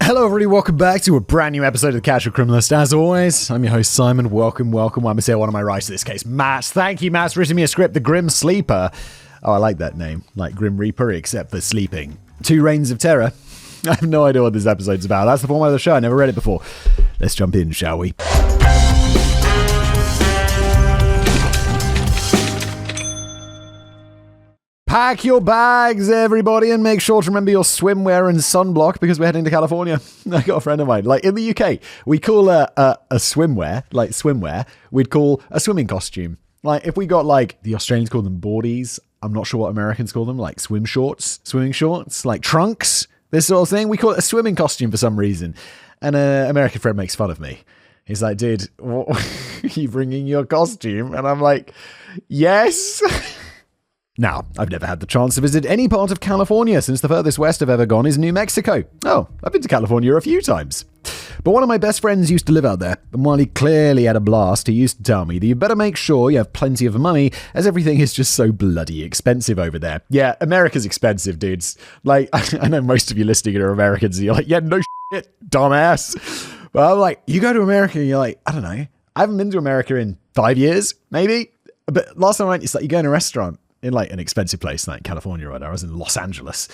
Hello everybody, welcome back to a brand new episode of the Casual Criminalist. As always, I'm your host Simon. Welcome. Why am I say one of my writers in this case? Matt. Thank you, Matt's written me a script, The Grim Sleeper. Oh, I like that name. Like Grim Reaper, except for sleeping. 2 Reigns of Terror. I have no idea what this episode's about. That's the format of the show. I never read it before. Let's jump in, shall we? Pack your bags, everybody, and make sure to remember your swimwear and sunblock because we're heading to California. I got a friend of mine. Like, in the UK, we call a swimwear, we'd call a swimming costume. Like, if we got, like, the Australians call them boardies. I'm not sure what Americans call them. Like, swimming shorts, like trunks, this sort of thing. We call it a swimming costume for some reason. And an American friend makes fun of me. He's like, dude, what, are you bringing your costume? And I'm like, yes. Now, I've never had the chance to visit any part of California since the furthest west I've ever gone is New Mexico. Oh, I've been to California a few times. But one of my best friends used to live out there, and while he clearly had a blast, he used to tell me that you better make sure you have plenty of money, as everything is just so bloody expensive over there. Yeah, America's expensive, dudes. Like, I know most of you listening are Americans, and you're like, yeah, no shit, dumbass. But I'm like, you go to America, and you're like, I don't know. I haven't been to America in 5 years, maybe. But last time I went, it's like you go in a restaurant in like an expensive place like California right now. I was in Los Angeles.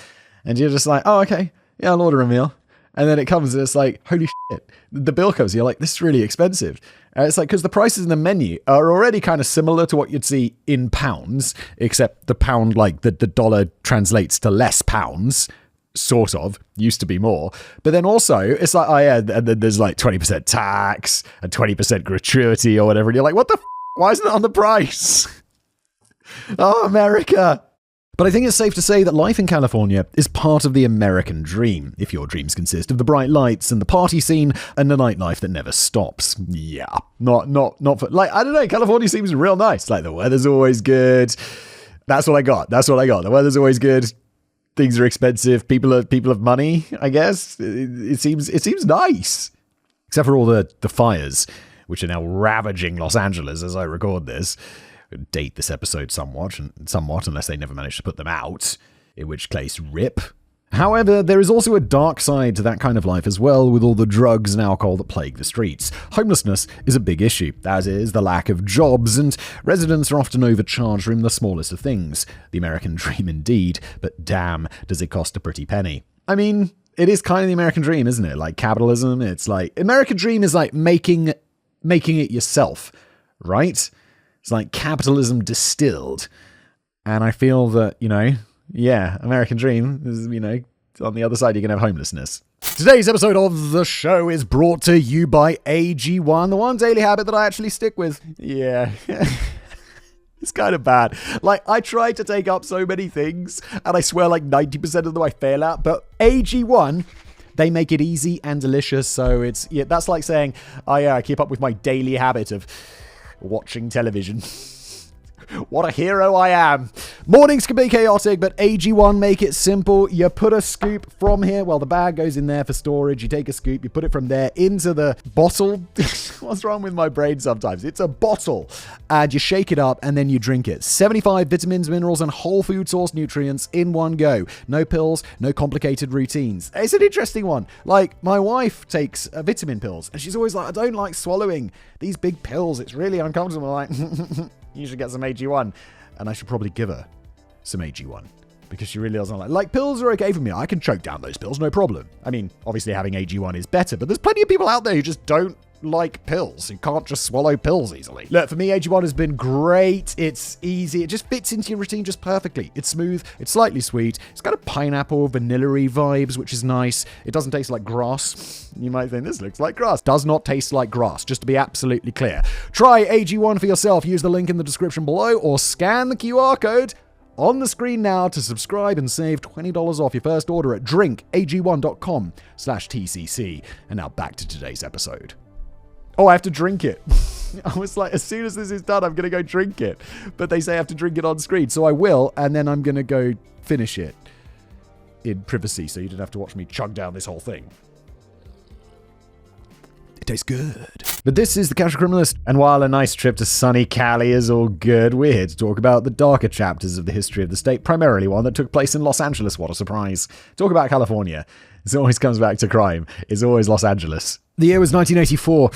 And you're just like, oh, okay. Yeah, I'll order a meal. And then it comes and it's like, holy shit. The bill comes. You're like, this is really expensive. And it's like, because the prices in the menu are already kind of similar to what you'd see in pounds, except the pound, like the dollar translates to less pounds. Sort of. Used to be more. But then also, it's like, oh yeah, and then there's like 20% tax and 20% gratuity or whatever. And you're like, what the f***? Why isn't it on the price? Oh, America. But I think it's safe to say that life in California is part of the American dream, if your dreams consist of the bright lights and the party scene and the nightlife that never stops. Yeah, not for, like, I don't know, California seems real nice. Like, the weather's always good. That's what I got. The weather's always good. Things are expensive. People have money, I guess. It seems nice. Except for all the fires, which are now ravaging Los Angeles as I record this. Date this episode somewhat, unless they never manage to put them out, in which case rip. However, there is also a dark side to that kind of life as well, with all the drugs and alcohol that plague the streets. Homelessness is a big issue, as is the lack of jobs, and residents are often overcharged from the smallest of things. The American dream indeed, but damn, does it cost a pretty penny. I mean, it is kind of the American dream, isn't it? Like capitalism, it's like, American dream is like making it yourself, right? It's like capitalism distilled. And I feel that, American dream is, on the other side, you're going to have homelessness. Today's episode of the show is brought to you by AG1, the one daily habit that I actually stick with. Yeah. It's kind of bad. Like, I try to take up so many things, and I swear like 90% of them I fail at, but AG1... they make it easy and delicious, so that's like saying, oh yeah, I keep up with my daily habit of watching television. What a hero I am. Mornings can be chaotic, but AG1 make it simple. You put a scoop from here. Well, the bag goes in there for storage. You take a scoop, you put it from there into the bottle. What's wrong with my brain sometimes? It's a bottle. And you shake it up and then you drink it. 75 vitamins, minerals, and whole food source nutrients in one go. No pills, no complicated routines. It's an interesting one. Like, my wife takes vitamin pills and she's always like, I don't like swallowing these big pills. It's really uncomfortable. Like, you should get some AG1. And I should probably give her some AG1 because she really doesn't like pills are okay for me. I can choke down those pills, no problem. I mean, obviously having AG1 is better, but there's plenty of people out there who just don't like pills, who can't just swallow pills easily. Look, for me, AG1 has been great. It's easy. It just fits into your routine just perfectly. It's smooth. It's slightly sweet. It's got a pineapple, vanilla-y vibes, which is nice. It doesn't taste like grass. You might think this looks like grass. Does not taste like grass, just to be absolutely clear. Try AG1 for yourself. Use the link in the description below or scan the QR code on the screen now to subscribe and save $20 off your first order at drinkag1.com/TCC. And now back to today's episode. Oh, I have to drink it. I was like, as soon as this is done, I'm going to go drink it. But they say I have to drink it on screen. So I will, and then I'm going to go finish it in privacy so you don't have to watch me chug down this whole thing. It tastes good. But this is the Casual Criminalist, and while a nice trip to sunny Cali is all good, we're here to talk about the darker chapters of the history of the state, primarily one that took place in Los Angeles. What a surprise. Talk about California. It always comes back to crime. It's always Los Angeles. The year was 1984,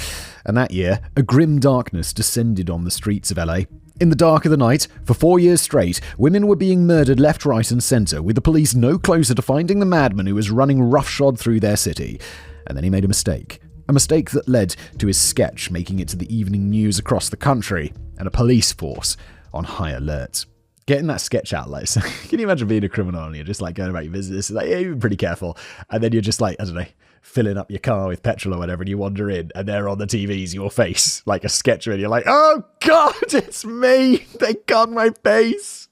and that year, a grim darkness descended on the streets of LA. In the dark of the night, for 4 years straight, women were being murdered left, right, and center, with the police no closer to finding the madman who was running roughshod through their city. And then he made a mistake. A mistake that led to his sketch making it to the evening news across the country, and a police force on high alert. Getting that sketch out, like, so, can you imagine being a criminal and you're just like going about your business, like, yeah, you're pretty careful, and then you're just like, I don't know, filling up your car with petrol or whatever, and you wander in, and there on the TV's your face, like a sketch, and you're like, oh God, it's me, they got my face.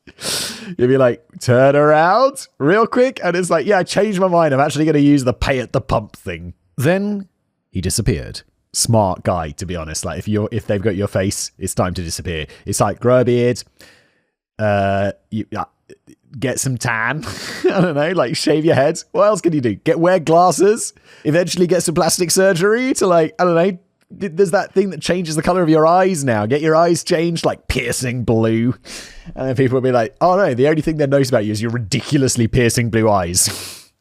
You'd be like, turn around real quick, and it's like, yeah, I changed my mind, I'm actually going to use the pay at the pump thing. Then he disappeared. Smart guy, to be honest. Like, if they've got your face, it's time to disappear. It's like, grow a beard, get some tan. I don't know, like shave your head. What else can you do? Wear glasses. Eventually get some plastic surgery to, like, I don't know. There's that thing that changes the color of your eyes now. Get your eyes changed, like piercing blue. And then people will be like, oh no, the only thing they notice about you is your ridiculously piercing blue eyes.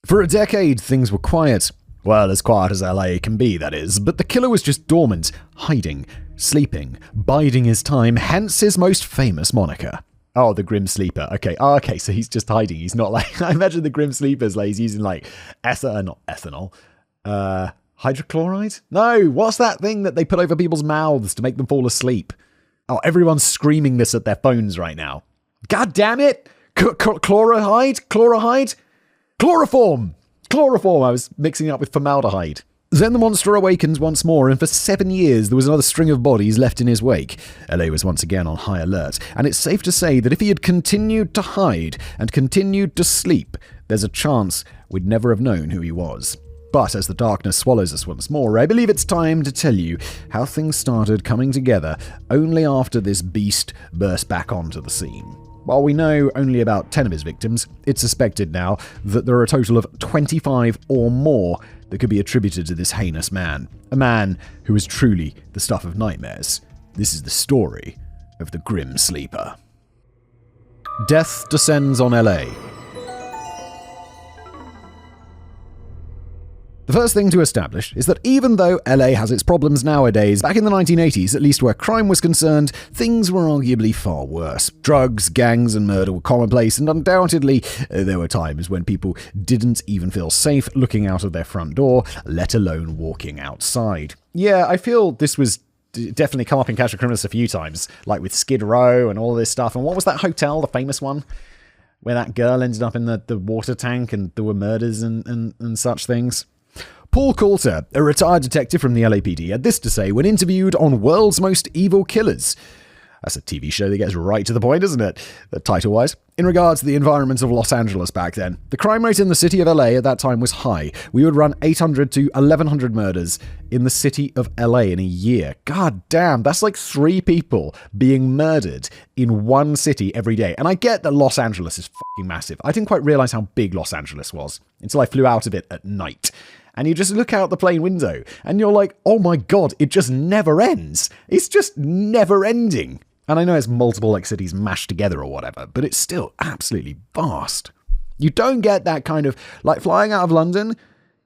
For a decade, things were quiet. Well, as quiet as LA can be, that is. But the killer was just dormant, hiding, sleeping, biding his time, hence his most famous moniker. Oh, the Grim Sleeper. Okay. Oh, okay, so he's just hiding. He's not like... I imagine the Grim Sleepers, like, he's using, like, hydrochloride? No, what's that thing that they put over people's mouths to make them fall asleep? Oh, everyone's screaming this at their phones right now. God damn it! Chloride? Chloroform! I was mixing it up with formaldehyde. Then the monster awakens once more, and for 7 years there was another string of bodies left in his wake. LA was once again on high alert, and it's safe to say that if he had continued to hide and continued to sleep, there's a chance we'd never have known who he was. But as the darkness swallows us once more, I believe it's time to tell you how things started coming together only after this beast burst back onto the scene. While we know only about 10 of his victims, it's suspected now that there are a total of 25 or more that could be attributed to this heinous man. A man who is truly the stuff of nightmares. This is the story of the Grim Sleeper. Death descends on LA. The first thing to establish is that even though LA has its problems nowadays, back in the 1980s, at least where crime was concerned, things were arguably far worse. Drugs, gangs, and murder were commonplace, and undoubtedly, there were times when people didn't even feel safe looking out of their front door, let alone walking outside. Yeah, I feel this was definitely come up in Catch a Criminal a few times, like with Skid Row and all this stuff. And what was that hotel, the famous one, where that girl ended up in the water tank and there were murders and such things? Paul Coulter, a retired detective from the LAPD, had this to say when interviewed on World's Most Evil Killers. That's a TV show that gets right to the point, isn't it? Title-wise. In regards to the environment of Los Angeles back then, the crime rate in the city of LA at that time was high. We would run 800 to 1,100 murders in the city of LA in a year. God damn, that's like 3 people being murdered in one city every day. And I get that Los Angeles is fucking massive. I didn't quite realize how big Los Angeles was until I flew out of it at night. And you just look out the plane window and you're like, oh my God, it just never ends. It's just never ending. And I know it's multiple like cities mashed together or whatever, but it's still absolutely vast. You don't get that kind of, like flying out of London,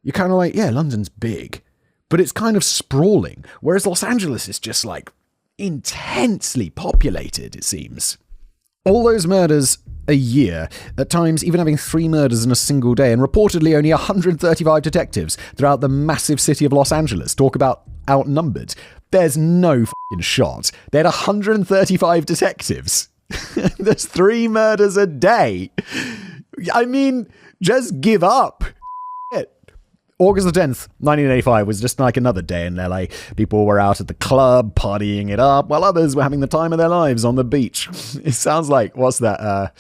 you're kind of like, yeah, London's big, but it's kind of sprawling. Whereas Los Angeles is just like intensely populated, it seems. All those murders a year, at times even having 3 murders in a single day, and reportedly only 135 detectives throughout the massive city of Los Angeles. Talk about outnumbered. There's no fucking shot. They had 135 detectives. There's 3 murders a day. I mean, just give up. August the 10th, 1985 was just like another day in LA. People were out at the club, partying it up, while others were having the time of their lives on the beach. It sounds like, what's that,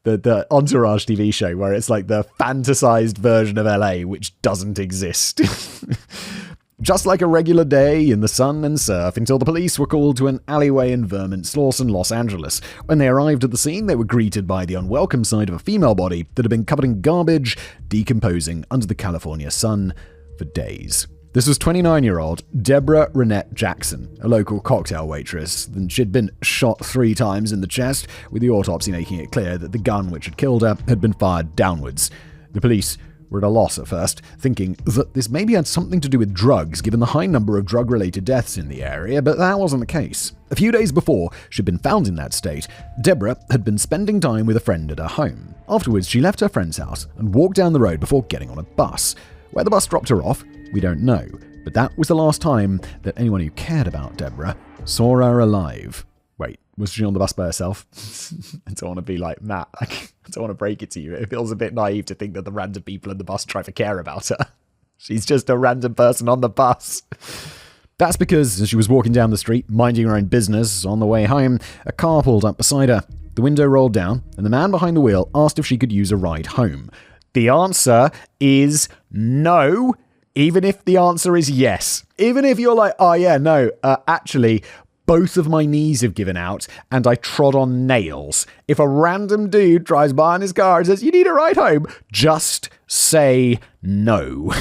the Entourage TV show, where it's like the fantasized version of LA, which doesn't exist. Just like a regular day in the sun and surf, until the police were called to an alleyway in Vermont, Slauson, Los Angeles. When they arrived at the scene, they were greeted by the unwelcome sight of a female body that had been covered in garbage, decomposing under the California sun for days. This was 29-year-old Deborah Renette Jackson, a local cocktail waitress, and she'd been shot 3 times in the chest, with the autopsy making it clear that the gun which had killed her had been fired downwards. The police were at a loss at first, thinking that this maybe had something to do with drugs given the high number of drug-related deaths in the area, but that wasn't the case. A few days before she'd been found in that state, Deborah had been spending time with a friend at her home. Afterwards, she left her friend's house and walked down the road before getting on a bus. Where the bus dropped her off, we don't know, but that was the last time that anyone who cared about Deborah saw her alive. Wait, was she on the bus by herself? I don't want to be like Matt. I don't want to break it to you. It feels a bit naive to think that the random people in the bus driver care about her. She's just a random person on the bus. That's because as she was walking down the street, minding her own business, on the way home, a car pulled up beside her. The window rolled down, and the man behind the wheel asked if she could use a ride home. The answer is no, even if the answer is yes. Even if you're like, oh yeah, no, actually, both of my knees have given out and I trod on nails. If a random dude drives by in his car and says, you need a ride home, just say no.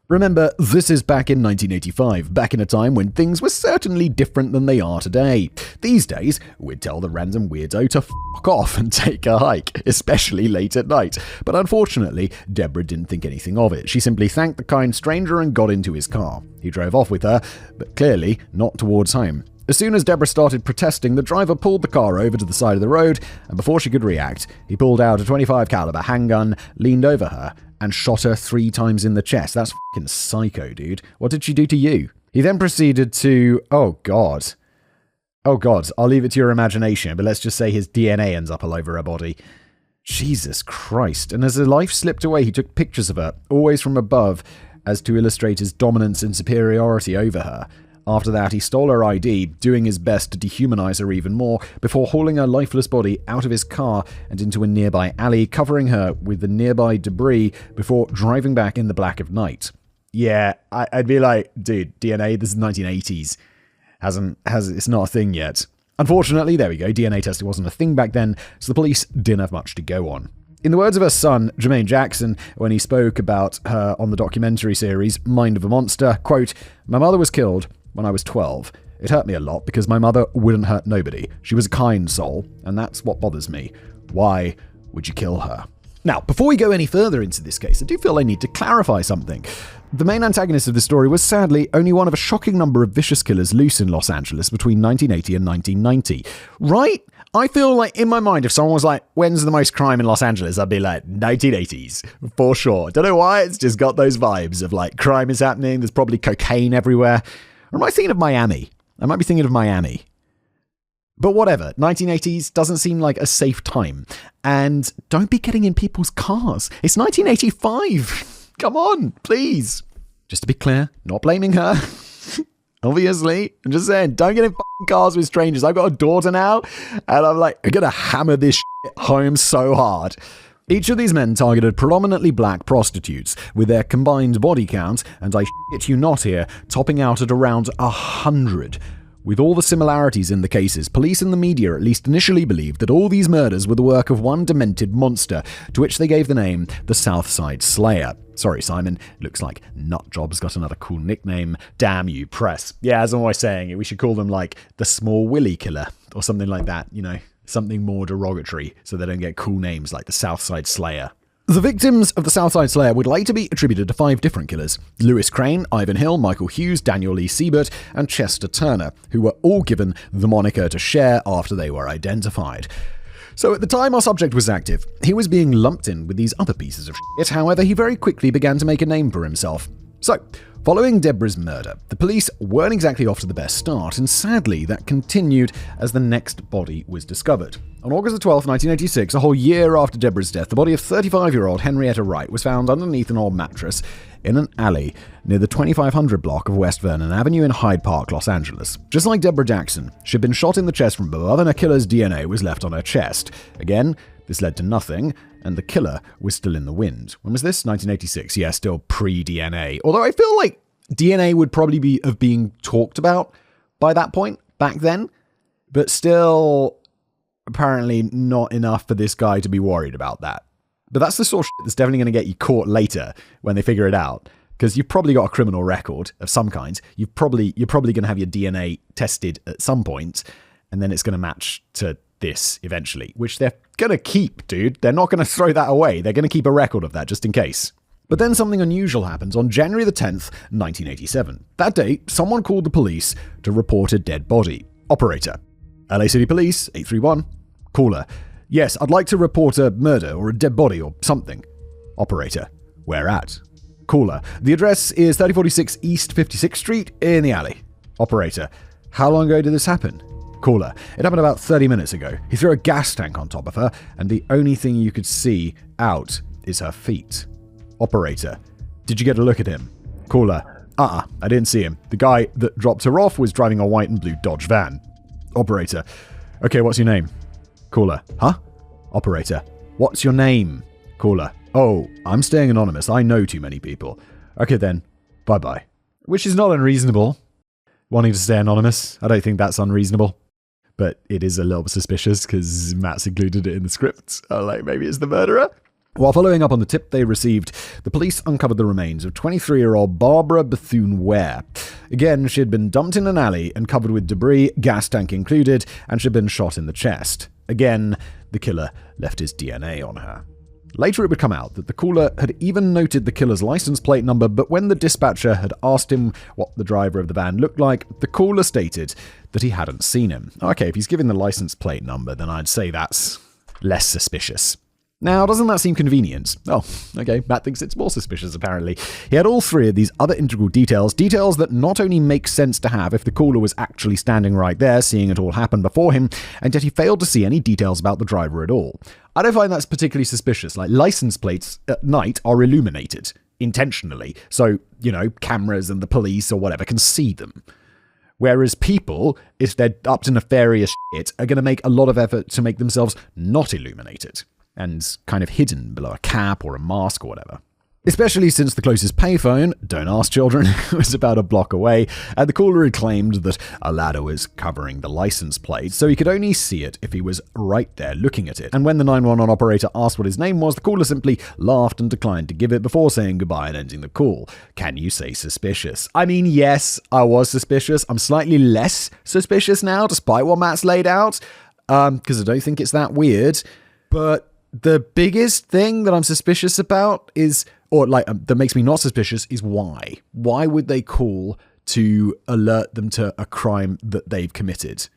Remember, this is back in 1985, back in a time when things were certainly different than they are today. These days, we'd tell the random weirdo to fuck off and take a hike, especially late at night. But unfortunately, Deborah didn't think anything of it. She simply thanked the kind stranger and got into his car. He drove off with her, but clearly not towards home. As soon as Deborah started protesting, the driver pulled the car over to the side of the road, and before she could react, he pulled out a .25 caliber handgun, leaned over her, and shot her 3 times in the chest. That's fucking psycho, dude. What did she do to you? He then proceeded to... Oh, God, I'll leave it to your imagination, but let's just say his DNA ends up all over her body. Jesus Christ. And as her life slipped away, he took pictures of her, always from above, as to illustrate his dominance and superiority over her. After that, he stole her ID, doing his best to dehumanize her even more, before hauling her lifeless body out of his car and into a nearby alley, covering her with the nearby debris before driving back in the black of night. Yeah, I'd be like, dude, DNA, this is 1980s. It's not a thing yet. Unfortunately, there we go, DNA testing wasn't a thing back then, so the police didn't have much to go on. In the words of her son, Jermaine Jackson, when he spoke about her on the documentary series Mind of a Monster, quote, "My mother was killed when I was 12. It hurt me a lot because my mother wouldn't hurt nobody. She was a kind soul, and that's what bothers me. Why would you kill her?" Now, before we go any further into this case, I do feel I need to clarify something. The main antagonist of this story was sadly only one of a shocking number of vicious killers loose in Los Angeles between 1980 and 1990. Right? I feel like in my mind, if someone was like, when's the most crime in Los Angeles? I'd be like, 1980s, for sure. Don't know why, it's just got those vibes of like crime is happening, there's probably cocaine everywhere. Or am I thinking of Miami? I might be thinking of Miami. But whatever, 1980s doesn't seem like a safe time. And don't be getting in people's cars. It's 1985. Come on, please. Just to be clear, not blaming her. Obviously, I'm just saying, don't get in cars with strangers. I've got a daughter now, and I'm like, I'm going to hammer this shit home so hard. Each of these men targeted predominantly black prostitutes, with their combined body count, and I shit you not here, topping out at around 100. With all the similarities in the cases, police and the media at least initially believed that all these murders were the work of one demented monster, to which they gave the name the Southside Slayer. Sorry, Simon, looks like Nutjob's got another cool nickname. Damn you, press. Yeah, as I'm always saying, we should call them like the Small Willy Killer, or something like that, you know, something more derogatory, so they don't get cool names like the Southside Slayer. The victims of the Southside Slayer would later be attributed to 5 different killers: Lewis Crane, Ivan Hill, Michael Hughes, Daniel Lee Siebert, and Chester Turner, who were all given the moniker to share after they were identified. So at the time our subject was active, he was being lumped in with these other pieces of shit. However, he very quickly began to make a name for himself. So, following Deborah's murder, the police weren't exactly off to the best start, and sadly that continued as the next body was discovered. On August 12, 1986, a whole year after Deborah's death, the body of 35-year-old Henrietta Wright was found underneath an old mattress in an alley near the 2500 block of West Vernon Avenue in Hyde Park, Los Angeles. Just like Deborah Jackson, she'd been shot in the chest from above and her killer's DNA was left on her chest. Again, this led to nothing, and the killer was still in the wind. When was this? 1986. Yeah, still pre-DNA. Although I feel like DNA would probably be of being talked about by that point, back then, but still apparently not enough for this guy to be worried about that. But that's the sort of shit that's definitely going to get you caught later when they figure it out, because you've probably got a criminal record of some kind. You're probably going to have your DNA tested at some point, and then it's going to match to this eventually, which they're going to keep, dude. They're not going to throw that away. They're going to keep a record of that just in case. But then something unusual happens on January the 10th, 1987. That day, someone called the police to report a dead body. Operator: LA City Police, 831. Caller: yes, I'd like to report a murder or a dead body or something. Operator: where at? Caller: the address is 3046 East 56th Street in the alley. Operator: how long ago did this happen? Caller: it happened about 30 minutes ago. He threw a gas tank on top of her, and the only thing you could see out is her feet. Operator: did you get a look at him? Caller: I didn't see him. The guy that dropped her off was driving a white and blue Dodge van. Operator: okay, what's your name? Caller: huh? Operator: what's your name? Caller: oh, I'm staying anonymous. I know too many people. Okay then, bye-bye. Which is not unreasonable. Wanting to stay anonymous, I don't think that's unreasonable. But it is a little suspicious because Matt's included it in the script. Like, maybe it's the murderer? While following up on the tip they received, the police uncovered the remains of 23-year-old Barbara Bethune-Ware. Again, she had been dumped in an alley and covered with debris, gas tank included, and she had been shot in the chest. Again, the killer left his DNA on her. Later it would come out that the caller had even noted the killer's license plate number, but when the dispatcher had asked him what the driver of the van looked like, the caller stated that he hadn't seen him. Okay, if he's giving the license plate number, then I'd say that's less suspicious. Now, doesn't that seem convenient? Oh, okay, Matt thinks it's more suspicious, apparently. He had all three of these other integral details that not only make sense to have if the caller was actually standing right there, seeing it all happen before him, and yet he failed to see any details about the driver at all. I don't find that's particularly suspicious. Like, license plates at night are illuminated, intentionally, so, cameras and the police or whatever can see them. Whereas people, if they're up to nefarious shit, are going to make a lot of effort to make themselves not illuminated and kind of hidden below a cap or a mask or whatever. Especially since the closest payphone, don't ask children, was about a block away, and the caller had claimed that a ladder was covering the license plate, so he could only see it if he was right there looking at it. And when the 911 operator asked what his name was, the caller simply laughed and declined to give it before saying goodbye and ending the call. Can you say suspicious? I mean, yes, I was suspicious. I'm slightly less suspicious now, despite what Matt's laid out, because I don't think it's that weird. But the biggest thing that I'm suspicious about is, that makes me not suspicious, is why. Why would they call to alert them to a crime that they've committed?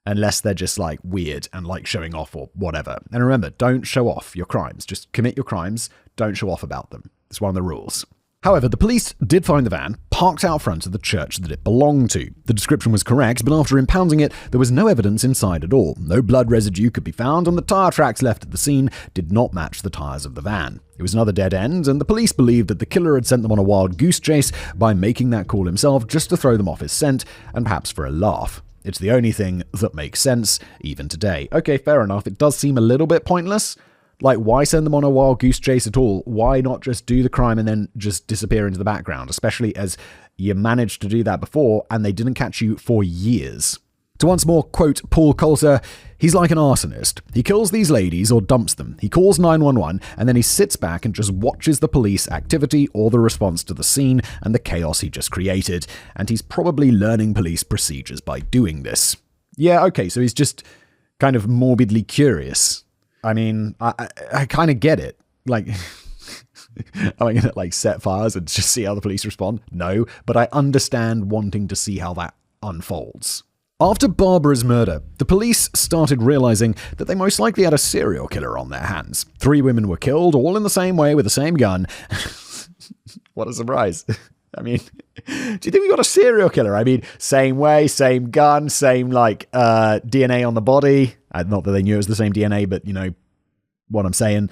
Unless they're just weird and showing off or whatever. And remember, don't show off your crimes. Just commit your crimes. Don't show off about them. It's one of the rules. However, the police did find the van parked out front of the church that it belonged to. The description was correct, but after impounding it, there was no evidence inside at all. No blood residue could be found, and the tire tracks left at the scene did not match the tires of the van. It was another dead end, and the police believed that the killer had sent them on a wild goose chase by making that call himself just to throw them off his scent, and perhaps for a laugh. It's the only thing that makes sense, even today. Okay, fair enough. It does seem a little bit pointless. Why send them on a wild goose chase at all? Why not just do the crime and then just disappear into the background, especially as you managed to do that before and they didn't catch you for years? To once more quote Paul Coulter, he's like an arsonist. He kills these ladies or dumps them. He calls 911 and then he sits back and just watches the police activity or the response to the scene and the chaos he just created. And he's probably learning police procedures by doing this. Yeah, okay, so he's just kind of morbidly curious. I mean, I kind of get it. Am I going to set fires and just see how the police respond? No, but I understand wanting to see how that unfolds. After Barbara's murder, the police started realizing that they most likely had a serial killer on their hands. 3 women were killed, all in the same way with the same gun. What a surprise. I mean, do you think we got a serial killer? I mean, same way, same gun, same DNA on the body. Not that they knew it was the same DNA, but you know what I'm saying.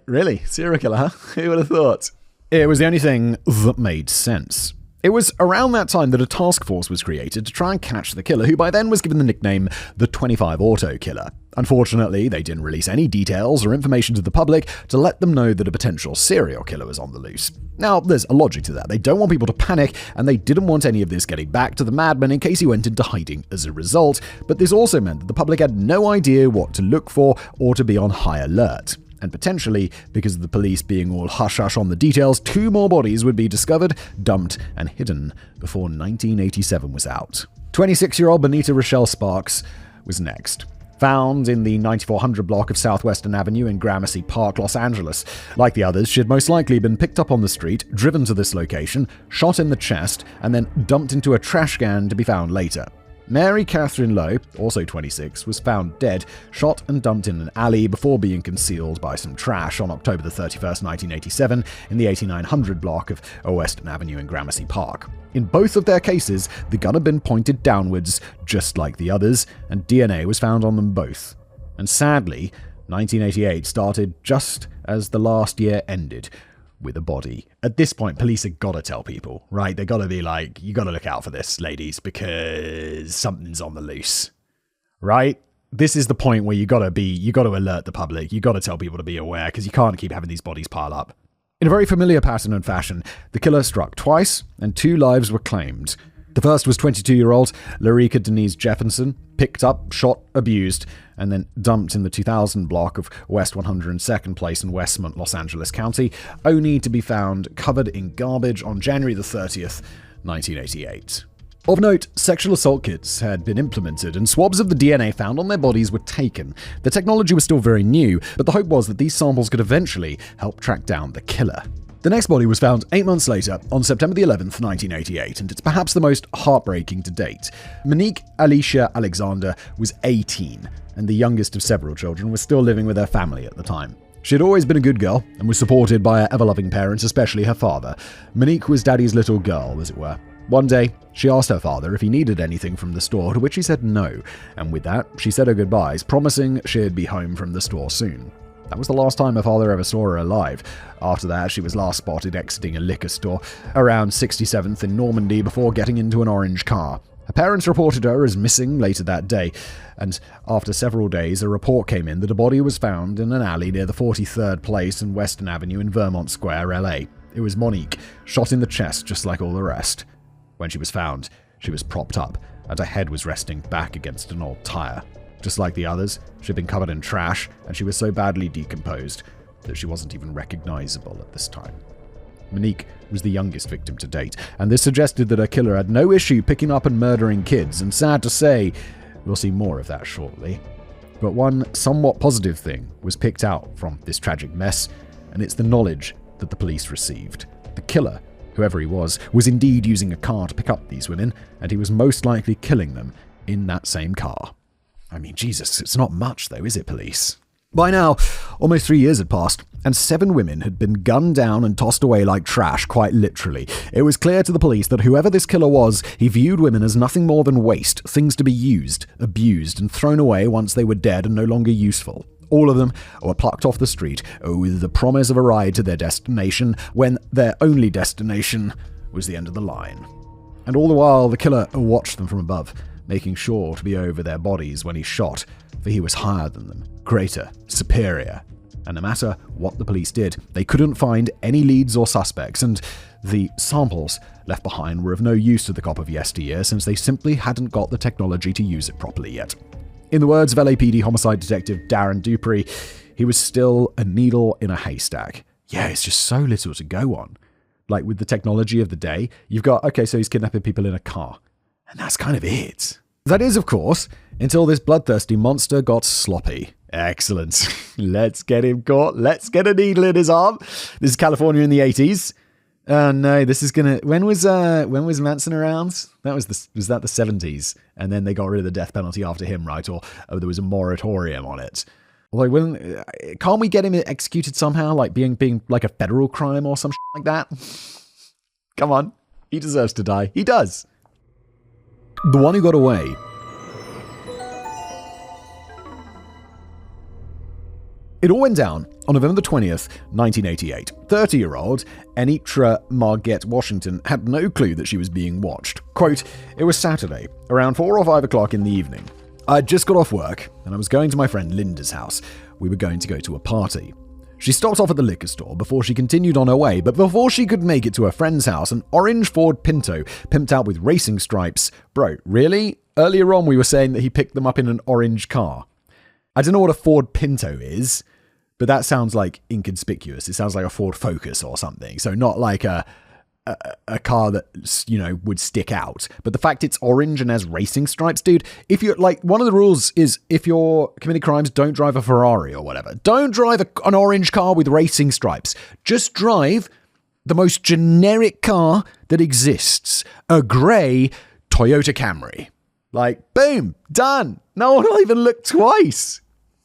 Really? Serial killer, huh? Who would have thought? It was the only thing that made sense. It was around that time that a task force was created to try and catch the killer, who by then was given the nickname the 25 Auto Killer. Unfortunately, they didn't release any details or information to the public to let them know that a potential serial killer was on the loose. Now, there's a logic to that. They don't want people to panic, and they didn't want any of this getting back to the madman in case he went into hiding as a result, but this also meant that the public had no idea what to look for or to be on high alert. And potentially, because of the police being all hush-hush on the details, 2 more bodies would be discovered, dumped, and hidden before 1987 was out. 26-year-old Benita Rochelle Sparks was next. found in the 9400 block of Southwestern Avenue in Gramercy Park, Los Angeles. Like the others, she had most likely been picked up on the street, driven to this location, shot in the chest, and then dumped into a trash can to be found later. Mary Catherine Lowe, also 26, was found dead, shot and dumped in an alley before being concealed by some trash on October 31st, 1987, in the 8900 block of Western Avenue in Gramercy Park. In both of their cases, the gun had been pointed downwards, just like the others, and DNA was found on them both. And sadly, 1988 started just as the last year ended, with a body. At this point, police have got to tell people, right? They got to be like, you got to look out for this, ladies, because something's on the loose, right? This is the point where you got to alert the public. You got to tell people to be aware, because you can't keep having these bodies pile up. In a very familiar pattern and fashion, the killer struck twice, and 2 lives were claimed. The first was 22-year-old Larica Denise Jefferson, picked up, shot, abused, and then dumped in the 2000 block of West 102nd Place in Westmont, Los Angeles County, only to be found covered in garbage on January the 30th, 1988. Of note, sexual assault kits had been implemented and swabs of the DNA found on their bodies were taken. The technology was still very new, but the hope was that these samples could eventually help track down the killer. The next body was found 8 months later, on September the 11th, 1988, and it's perhaps the most heartbreaking to date. Monique Alicia Alexander was 18, and the youngest of several children was still living with her family at the time. She had always been a good girl, and was supported by her ever-loving parents, especially her father. Monique was Daddy's little girl, as it were. One day, she asked her father if he needed anything from the store, to which he said no, and with that, she said her goodbyes, promising she'd be home from the store soon. That was the last time her father ever saw her alive. After that, she was last spotted exiting a liquor store around 67th in Normandy before getting into an orange car. Her parents reported her as missing later that day, and after several days, a report came in that a body was found in an alley near the 43rd Place and Western Avenue in Vermont Square, LA. It was Monique, shot in the chest just like all the rest. When she was found, she was propped up, and her head was resting back against an old tire. Just like the others, she had been covered in trash, and she was so badly decomposed that she wasn't even recognizable at this time. Monique was the youngest victim to date, and this suggested that her killer had no issue picking up and murdering kids, and sad to say, we'll see more of that shortly. But one somewhat positive thing was picked out from this tragic mess, and it's the knowledge that the police received. The killer, whoever he was indeed using a car to pick up these women, and he was most likely killing them in that same car. I mean, Jesus, it's not much though, is it, police? By now, almost 3 years had passed, and 7 women had been gunned down and tossed away like trash, quite literally. It was clear to the police that whoever this killer was, he viewed women as nothing more than waste, things to be used, abused, and thrown away once they were dead and no longer useful. All of them were plucked off the street with the promise of a ride to their destination, when their only destination was the end of the line. And all the while, the killer watched them from above, making sure to be over their bodies when he shot, for he was higher than them, greater, superior. And no matter what the police did, they couldn't find any leads or suspects, and the samples left behind were of no use to the cop of yesteryear, since they simply hadn't got the technology to use it properly yet. In the words of LAPD homicide detective Darren Dupree, he was still a needle in a haystack. Yeah, it's just so little to go on. Like with the technology of the day, you've got, okay, so he's kidnapping people in a car. And that's kind of it. That is, of course, until this bloodthirsty monster got sloppy. Excellent. Let's get him caught. Let's get a needle in his arm. This is California in the 80s. No, this is gonna. When was Manson around? Was that the 70s? And then they got rid of the death penalty after him, right? Or there was a moratorium on it. Although, can't we get him executed somehow, like being like a federal crime or some shit like that? Come on, he deserves to die. He does. The one who got away. It all went down on November 20th, 1988. 30-year-old Anitra Margette Washington had no clue that she was being watched. Quote, "It was Saturday, around 4 or 5 o'clock in the evening. I had just got off work, and I was going to my friend Linda's house. We were going to go to a party. She stopped off at the liquor store before she continued on her way, but before she could make it to her friend's house, an orange Ford Pinto, pimped out with racing stripes. Bro, really? Earlier on we were saying that he picked them up in an orange car. I don't know what a Ford Pinto is, but that sounds like inconspicuous. It sounds like a Ford Focus or something. So not like a a car that, would stick out. But the fact it's orange and has racing stripes, dude, if you're like, one of the rules is if you're committing crimes, don't drive a Ferrari or whatever. Don't drive an orange car with racing stripes. Just drive the most generic car that exists, a grey Toyota Camry. Like, boom, done. No one will even look twice.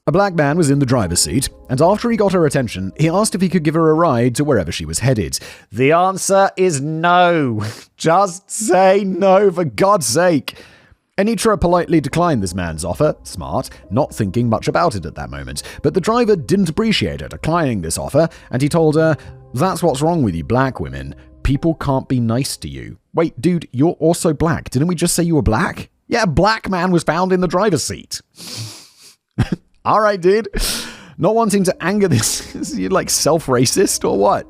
A black man was in the driver's seat, and after he got her attention, he asked if he could give her a ride to wherever she was headed. The answer is no. Just say no, for God's sake. Anitra politely declined this man's offer, smart, not thinking much about it at that moment. But the driver didn't appreciate her declining this offer, and he told her, "That's what's wrong with you black women. People can't be nice to you." Wait, dude, you're also black. Didn't we just say you were black? Yeah, a black man was found in the driver's seat. All right, dude. Not wanting to anger this, is you like self-racist or what?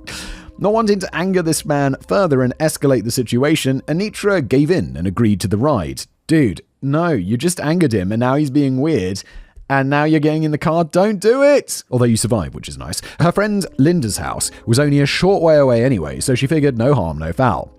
Not wanting to anger this man further and escalate the situation, Anitra gave in and agreed to the ride. Dude, no, you just angered him and now he's being weird. And now you're getting in the car. Don't do it! Although you survived, which is nice. Her friend Linda's house was only a short way away anyway, so she figured no harm, no foul.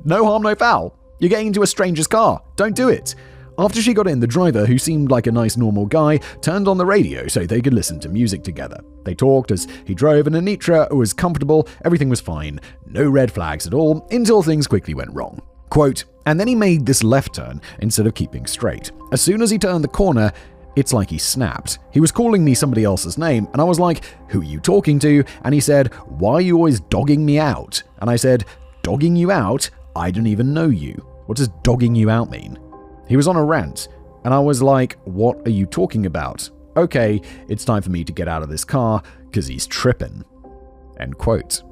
No harm, no foul. You're getting into a stranger's car. Don't do it. After she got in, the driver, who seemed like a nice normal guy, turned on the radio so they could listen to music together. They talked as he drove, and Anitra was comfortable. Everything was fine. No red flags at all, until things quickly went wrong. Quote, "And then he made this left turn instead of keeping straight. As soon as he turned the corner, it's like he snapped. He was calling me somebody else's name, and I was like, 'Who are you talking to?' And he said, 'Why are you always dogging me out?' And I said, 'Dogging you out? I don't even know you. What does dogging you out mean?' He was on a rant, and I was like, 'What are you talking about?' 'Okay, it's time for me to get out of this car, because he's tripping." End quote.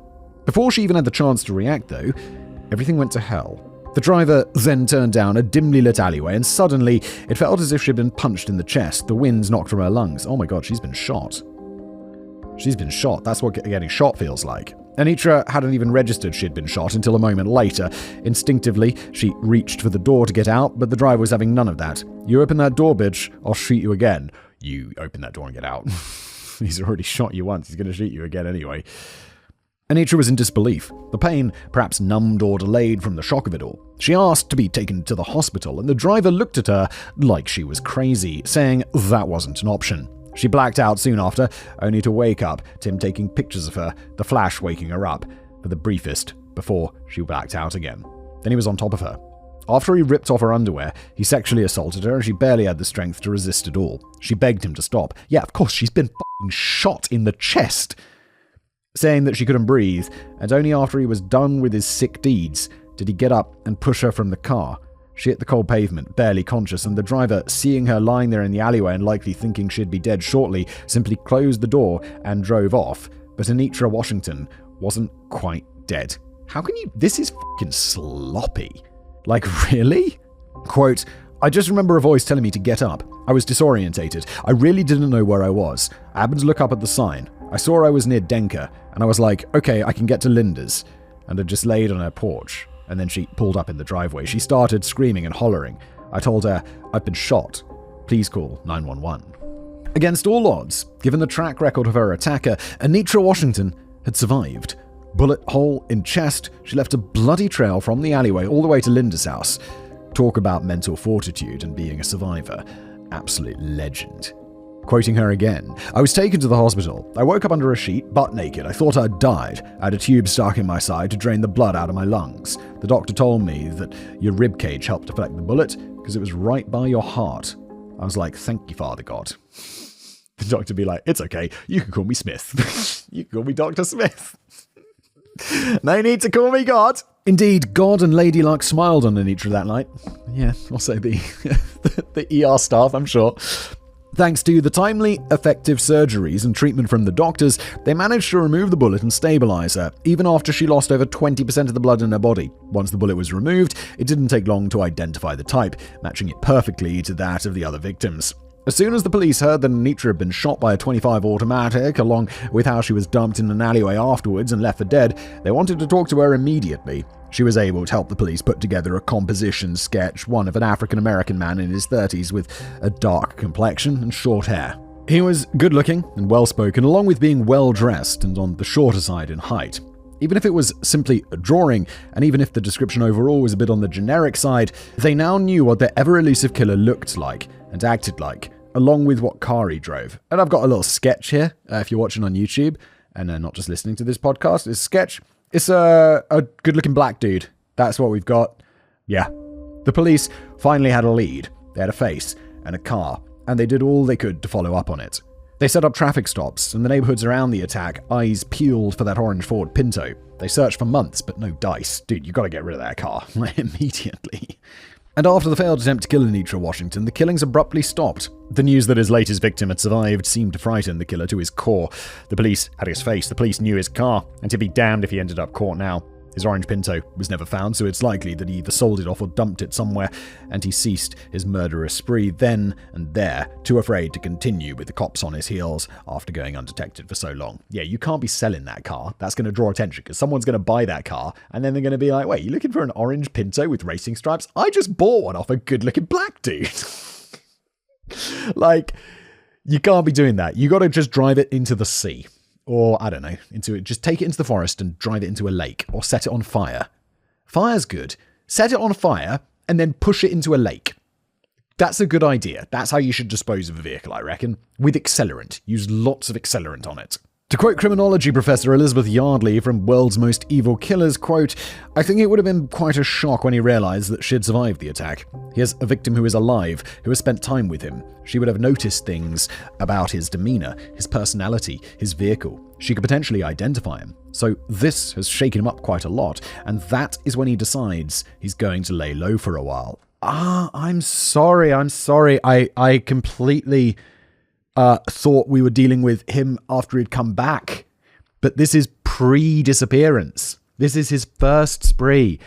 Before she even had the chance to react, though, everything went to hell. The driver then turned down a dimly lit alleyway, and suddenly it felt as if she'd been punched in the chest. The wind knocked from her lungs. Oh my god, she's been shot. She's been shot. That's what getting shot feels like. Anitra hadn't even registered she'd been shot until a moment later. Instinctively, she reached for the door to get out, but the driver was having none of that. "You open that door, bitch, I'll shoot you again." You open that door and get out. He's already shot you once, he's going to shoot you again anyway. Anitra was in disbelief, the pain perhaps numbed or delayed from the shock of it all. She asked to be taken to the hospital, and the driver looked at her like she was crazy, saying that wasn't an option. She blacked out soon after, only to wake up, Tim taking pictures of her, the flash waking her up, for the briefest, before she blacked out again. Then he was on top of her. After he ripped off her underwear, he sexually assaulted her, and she barely had the strength to resist at all. She begged him to stop. Yeah, of course, she's been fucking shot in the chest, saying that she couldn't breathe, and only after he was done with his sick deeds did he get up and push her from the car. She hit the cold pavement, barely conscious, and the driver, seeing her lying there in the alleyway and likely thinking she'd be dead shortly, simply closed the door and drove off. But Anitra Washington wasn't quite dead. How can you... This is fucking sloppy. Like, really? Quote, "I just remember a voice telling me to get up. I was disorientated. I really didn't know where I was. I happened to look up at the sign. I saw I was near Denker, and I was like, okay, I can get to Linda's. And I just laid on her porch. And then she pulled up in the driveway. She started screaming and hollering. I told her, 'I've been shot. Please call 911. Against all odds, given the track record of her attacker, Anitra Washington had survived. Bullet hole in chest, she left a bloody trail from the alleyway all the way to Linda's house. Talk about mental fortitude and being a survivor. Absolute legend. Quoting her again, "I was taken to the hospital. I woke up under a sheet, butt naked. I thought I'd died. I had a tube stuck in my side to drain the blood out of my lungs. The doctor told me that your rib cage helped deflect the bullet because it was right by your heart. I was like, thank you, Father God." The doctor be like, "It's okay. You can call me Smith." You can call me Dr. Smith. No need to call me God. Indeed, God and Lady Luck smiled on Anitra that night. Yeah, also the ER staff, I'm sure. Thanks to the timely, effective surgeries and treatment from the doctors, they managed to remove the bullet and stabilize her, even after she lost over 20% of the blood in her body. Once the bullet was removed, it didn't take long to identify the type, matching it perfectly to that of the other victims. As soon as the police heard that Anitra had been shot by a .25 automatic, along with how she was dumped in an alleyway afterwards and left for dead, they wanted to talk to her immediately. She was able to help the police put together a composition sketch, one of an African-American man in his 30s with a dark complexion and short hair. He was good-looking and well-spoken, along with being well-dressed and on the shorter side in height. Even if it was simply a drawing, and even if the description overall was a bit on the generic side, they now knew what their ever-elusive killer looked like and acted like, along with what car he drove. And I've got a little sketch here, if you're watching on YouTube, and not just listening to this podcast. It's a sketch. It's a good-looking black dude. That's what we've got. Yeah. The police finally had a lead. They had a face and a car, and they did all they could to follow up on it. They set up traffic stops in the neighborhoods around the attack, eyes peeled for that orange Ford Pinto. They searched for months, but no dice. Dude, you gotta get rid of that car, immediately. And after the failed attempt to kill Anitra Washington, the killings abruptly stopped. The news that his latest victim had survived seemed to frighten the killer to his core. The police had his face, the police knew his car, and to be damned if he ended up caught now. His orange Pinto was never found, so it's likely that he either sold it off or dumped it somewhere, and he ceased his murderous spree then and there, too afraid to continue with the cops on his heels after going undetected for so long. Yeah, you can't be selling that car. That's going to draw attention, because someone's going to buy that car, and then they're going to be like, wait, you looking for an orange Pinto with racing stripes? I just bought one off a good-looking black dude. Like, you can't be doing that. You got to just drive it into the sea. Or, I don't know, just take it into the forest and drive it into a lake, or set it on fire. Fire's good. Set it on fire, and then push it into a lake. That's a good idea. That's how you should dispose of a vehicle, I reckon. With accelerant. Use lots of accelerant on it. To quote criminology professor Elizabeth Yardley from World's Most Evil Killers, quote, I think it would have been quite a shock when he realized that she'd survived the attack. He has a victim who is alive, who has spent time with him. She would have noticed things about his demeanor, his personality, his vehicle. She could potentially identify him. So this has shaken him up quite a lot, and that is when he decides he's going to lay low for a while. I'm sorry. I completely thought we were dealing with him after he'd come back. But this is pre-disappearance. This is his first spree.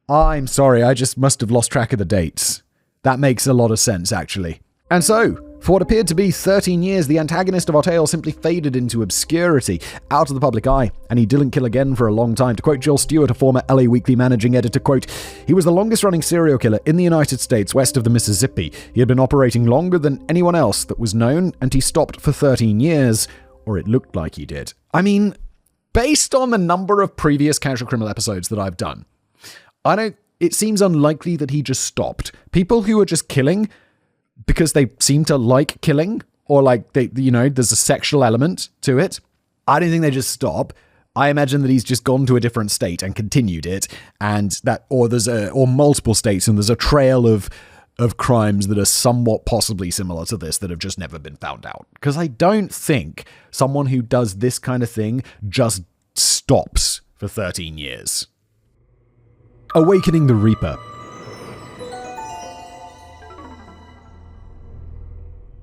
I'm sorry, I just must have lost track of the dates. That makes a lot of sense, actually. And so, for what appeared to be 13 years, the antagonist of our tale simply faded into obscurity, out of the public eye, and he didn't kill again for a long time. To quote Jill Stewart, a former LA Weekly managing editor, quote, he was the longest-running serial killer in the United States west of the Mississippi. He had been operating longer than anyone else that was known, and he stopped for 13 years, or it looked like he did. I mean, based on the number of previous Casual Criminal episodes that I've done, it seems unlikely that he just stopped. People who are just killing because they seem to like killing, or like there's a sexual element to it. I don't think they just stop. I imagine that he's just gone to a different state and continued it, and or multiple states, and there's a trail of crimes that are somewhat possibly similar to this that have just never been found out. Because I don't think someone who does this kind of thing just stops for 13 years. Awakening the Reaper.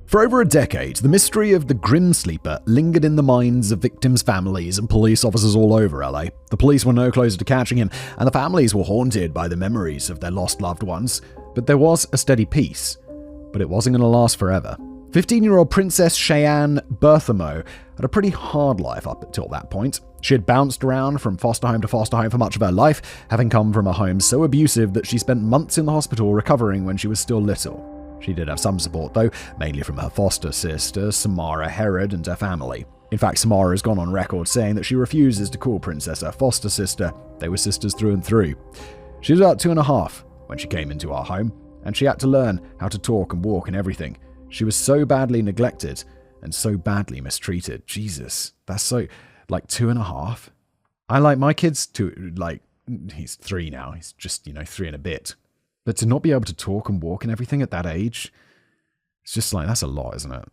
For over a decade, the mystery of the Grim Sleeper lingered in the minds of victims' families and police officers all over LA. The police were no closer to catching him, and the families were haunted by the memories of their lost loved ones. But there was a steady peace. But it wasn't going to last forever. 15-year-old Princess Cheyenne Berthamo had a pretty hard life up until that point. She had bounced around from foster home to foster home for much of her life, having come from a home so abusive that she spent months in the hospital recovering when she was still little. She did have some support, though, mainly from her foster sister, Samara Herod, and her family. In fact, Samara has gone on record saying that she refuses to call Princess her foster sister. They were sisters through and through. She was about 2.5 when she came into our home, and she had to learn how to talk and walk and everything. She was so badly neglected and so badly mistreated. Jesus, that's so... 2.5? I like my kids to, he's 3 now. He's just, 3 and a bit. But to not be able to talk and walk and everything at that age, it's just that's a lot, isn't it?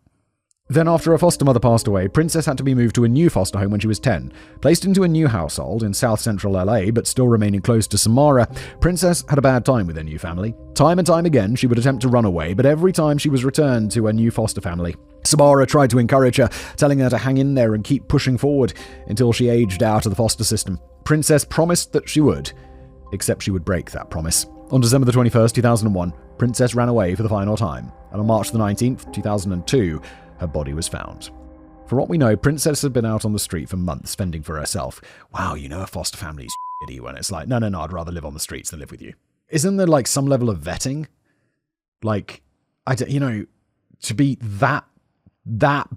Then after her foster mother passed away, Princess had to be moved to a new foster home when she was 10. Placed into a new household in South Central LA, but still remaining close to Samara, Princess had a bad time with her new family. Time and time again, she would attempt to run away, but every time she was returned to her new foster family. Samara tried to encourage her, telling her to hang in there and keep pushing forward until she aged out of the foster system. Princess promised that she would, except she would break that promise. On December the 21st, 2001, Princess ran away for the final time, and on March the 19th, 2002, her body was found. For what we know, Princess had been out on the street for months, fending for herself. Wow, a foster family's shitty when it's no, I'd rather live on the streets than live with you. Isn't there some level of vetting? To be that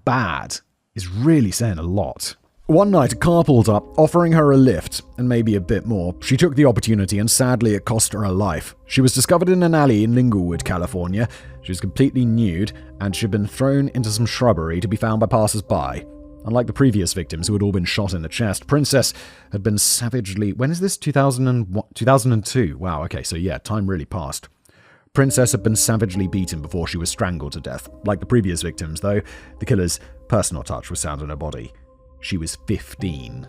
bad is really saying a lot. One night, a car pulled up, offering her a lift, and maybe a bit more. She took the opportunity, and sadly, it cost her her life. She was discovered in an alley in Inglewood, California. She was completely nude, and she'd been thrown into some shrubbery to be found by passers-by. Unlike the previous victims, who had all been shot in the chest, Princess had been savagely... When is this? 2002. Wow, okay, so yeah, time really passed. Princess had been savagely beaten before she was strangled to death. Like the previous victims, though, the killer's personal touch was found on her body. She was 15.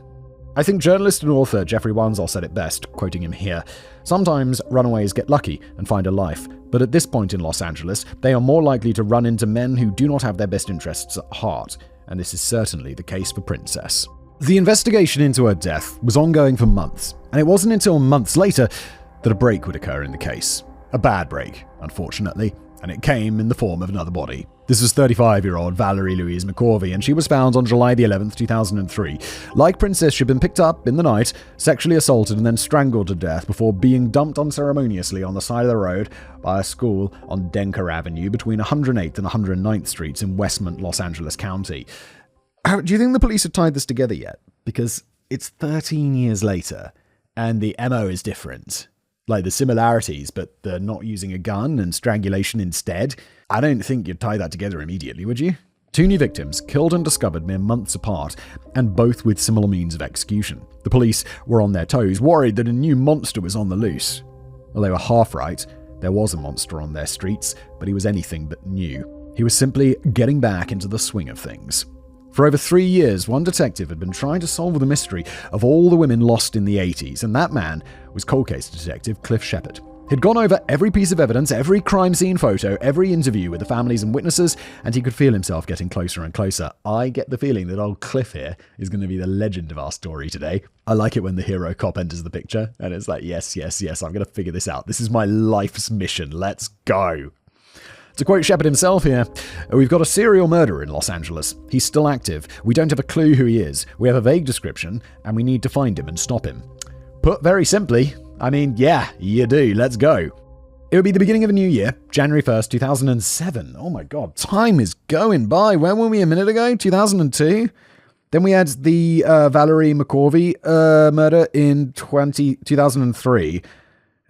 I think journalist and author Jeffrey Wanzel said it best, quoting him here. Sometimes runaways get lucky and find a life, but at this point in Los Angeles, they are more likely to run into men who do not have their best interests at heart, and this is certainly the case for Princess. The investigation into her death was ongoing for months, and it wasn't until months later that a break would occur in the case. A bad break, unfortunately, and it came in the form of another body. This was 35-year-old Valerie Louise McCorvey, and she was found on July the 11th, 2003. Like Princess, she'd been picked up in the night, sexually assaulted, and then strangled to death before being dumped unceremoniously on the side of the road by a school on Denker Avenue between 108th and 109th Streets in Westmont, Los Angeles County. Do you think the police have tied this together yet? Because it's 13 years later, and the MO is different. Like the similarities, but they're not using a gun and strangulation instead. I don't think you'd tie that together immediately, would you? Two new victims, killed and discovered mere months apart, and both with similar means of execution. The police were on their toes, worried that a new monster was on the loose. Well, they were half right. There was a monster on their streets, but he was anything but new. He was simply getting back into the swing of things. For over 3 years, one detective had been trying to solve the mystery of all the women lost in the 80s, and that man was cold case detective Cliff Shepard. He'd gone over every piece of evidence, every crime scene photo, every interview with the families and witnesses, and he could feel himself getting closer and closer. I get the feeling that old Cliff here is going to be the legend of our story today. I like it when the hero cop enters the picture, and it's like, yes, I'm going to figure this out. This is my life's mission. Let's go. To quote Shepard himself here, we've got a serial murderer in Los Angeles. He's still active. We don't have a clue who he is. We have a vague description, and we need to find him and stop him. Put very simply, I mean, yeah, you do. Let's go. It would be the beginning of a new year, January 1st, 2007. Oh my God, time is going by. Where were we a minute ago? 2002? Then we had the Valerie McCorvey murder in 2003.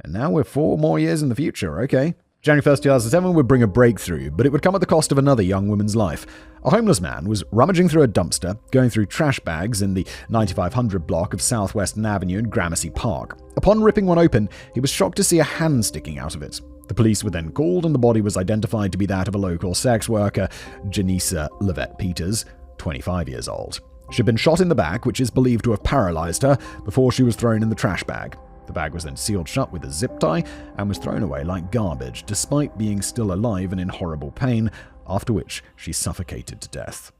And now we're 4 more years in the future, okay. January 1st, 2007 would bring a breakthrough, but it would come at the cost of another young woman's life. A homeless man was rummaging through a dumpster, going through trash bags in the 9500 block of Southwestern Avenue in Gramercy Park. Upon ripping one open, he was shocked to see a hand sticking out of it. The police were then called, and the body was identified to be that of a local sex worker, Janisa Levette Peters, 25 years old. She'd been shot in the back, which is believed to have paralyzed her, before she was thrown in the trash bag. The bag was then sealed shut with a zip tie and was thrown away like garbage, despite being still alive and in horrible pain, after which she suffocated to death.